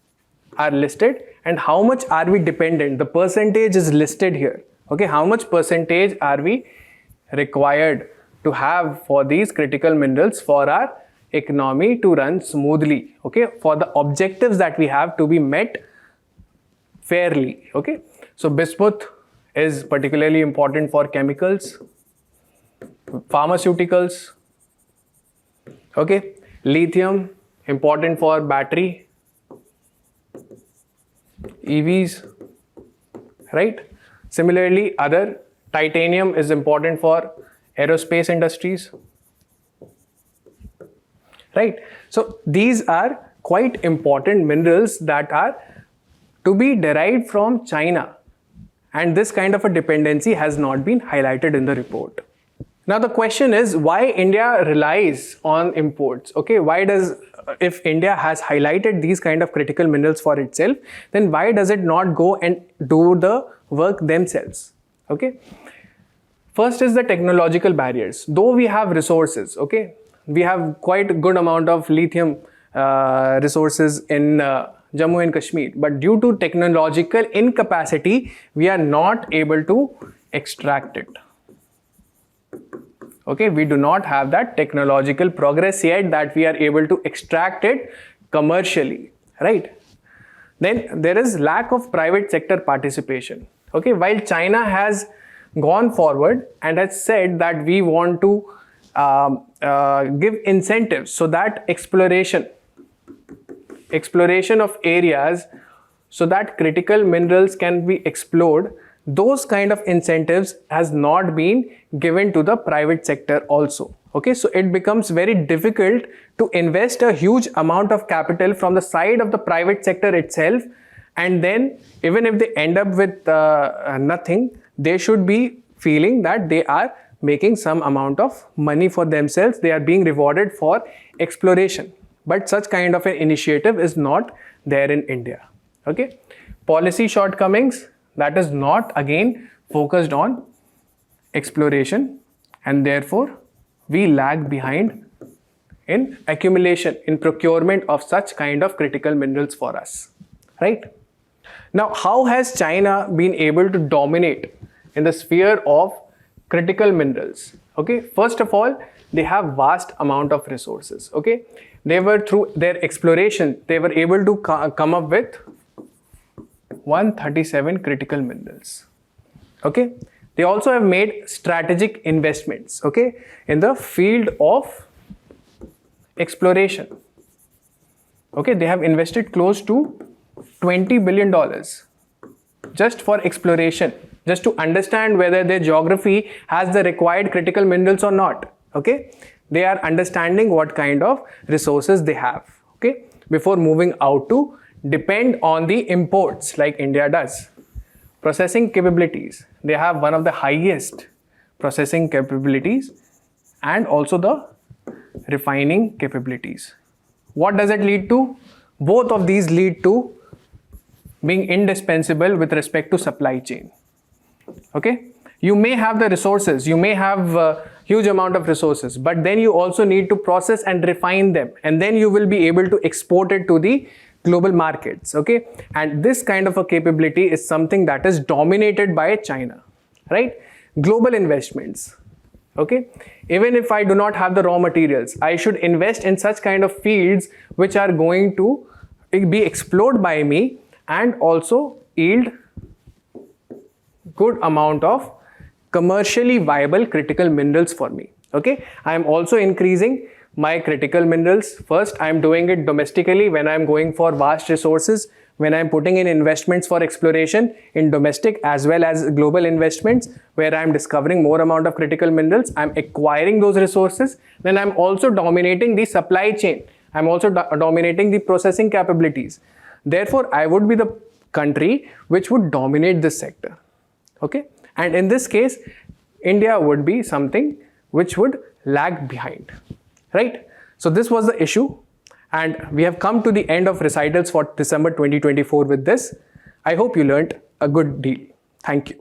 are listed and how much are we dependent. The percentage is listed here. Okay, how much percentage are we required to have for these critical minerals for our economy to run smoothly, okay, for the objectives that we have to be met fairly. Okay, so bismuth is particularly important for chemicals, pharmaceuticals. Okay, lithium important for battery, EVs, right? Similarly, other titanium is important for aerospace industries, right? So these are quite important minerals that are to be derived from China, and this kind of a dependency has not been highlighted in the report. Now the question is why India relies on imports. Okay, why does, if India has highlighted these kind of critical minerals for itself, then why does it not go and do the work themselves? Okay, first is the technological barriers. Though we have resources, okay, we have quite a good amount of lithium resources in Jammu and Kashmir, but due to technological incapacity, we are not able to extract it. Okay, we do not have that technological progress yet that we are able to extract it commercially, right? Then there is lack of private sector participation. Okay, while China has gone forward and has said that we want to give incentives so that exploration of areas so that critical minerals can be explored, those kind of incentives has not been given to the private sector also. Okay, so it becomes very difficult to invest a huge amount of capital from the side of the private sector itself, and then even if they end up with nothing, they should be feeling that they are making some amount of money for themselves, they are being rewarded for exploration. But such kind of an initiative is not there in India. Okay, policy shortcomings, that is not again focused on exploration, and therefore we lag behind in accumulation, in procurement of such kind of critical minerals for us, right? Now, how has China been able to dominate in the sphere of critical minerals? Okay, first of all, they have vast amount of resources. Okay, they were, through their exploration, they were able to come up with 137 critical minerals. Okay, they also have made strategic investments, okay, in the field of exploration. Okay, they have invested close to $20 billion just for exploration, just to understand whether their geography has the required critical minerals or not. Okay, they are understanding what kind of resources they have, okay, before moving out to depend on the imports like India does. Processing capabilities, they have one of the highest processing capabilities and also the refining capabilities. What does it lead to? Both of these lead to being indispensable with respect to supply chain. Okay, you may have the resources, you may have a huge amount of resources, but then you also need to process and refine them, and then you will be able to export it to the global markets. Okay, and this kind of a capability is something that is dominated by China, right? Global investments. Okay, even if I do not have the raw materials, I should invest in such kind of fields which are going to be explored by me and also yield good amount of commercially viable critical minerals for me. Okay, I am also increasing my critical minerals. First, I am doing it domestically when I am going for vast resources, when I am putting in investments for exploration in domestic as well as global investments where I am discovering more amount of critical minerals, I am acquiring those resources. Then I am also dominating the supply chain. I am also dominating the processing capabilities. Therefore, I would be the country which would dominate this sector. Okay, and in this case, India would be something which would lag behind, right? So this was the issue, and we have come to the end of recitals for December 2024 with this. I hope you learnt a good deal. Thank you.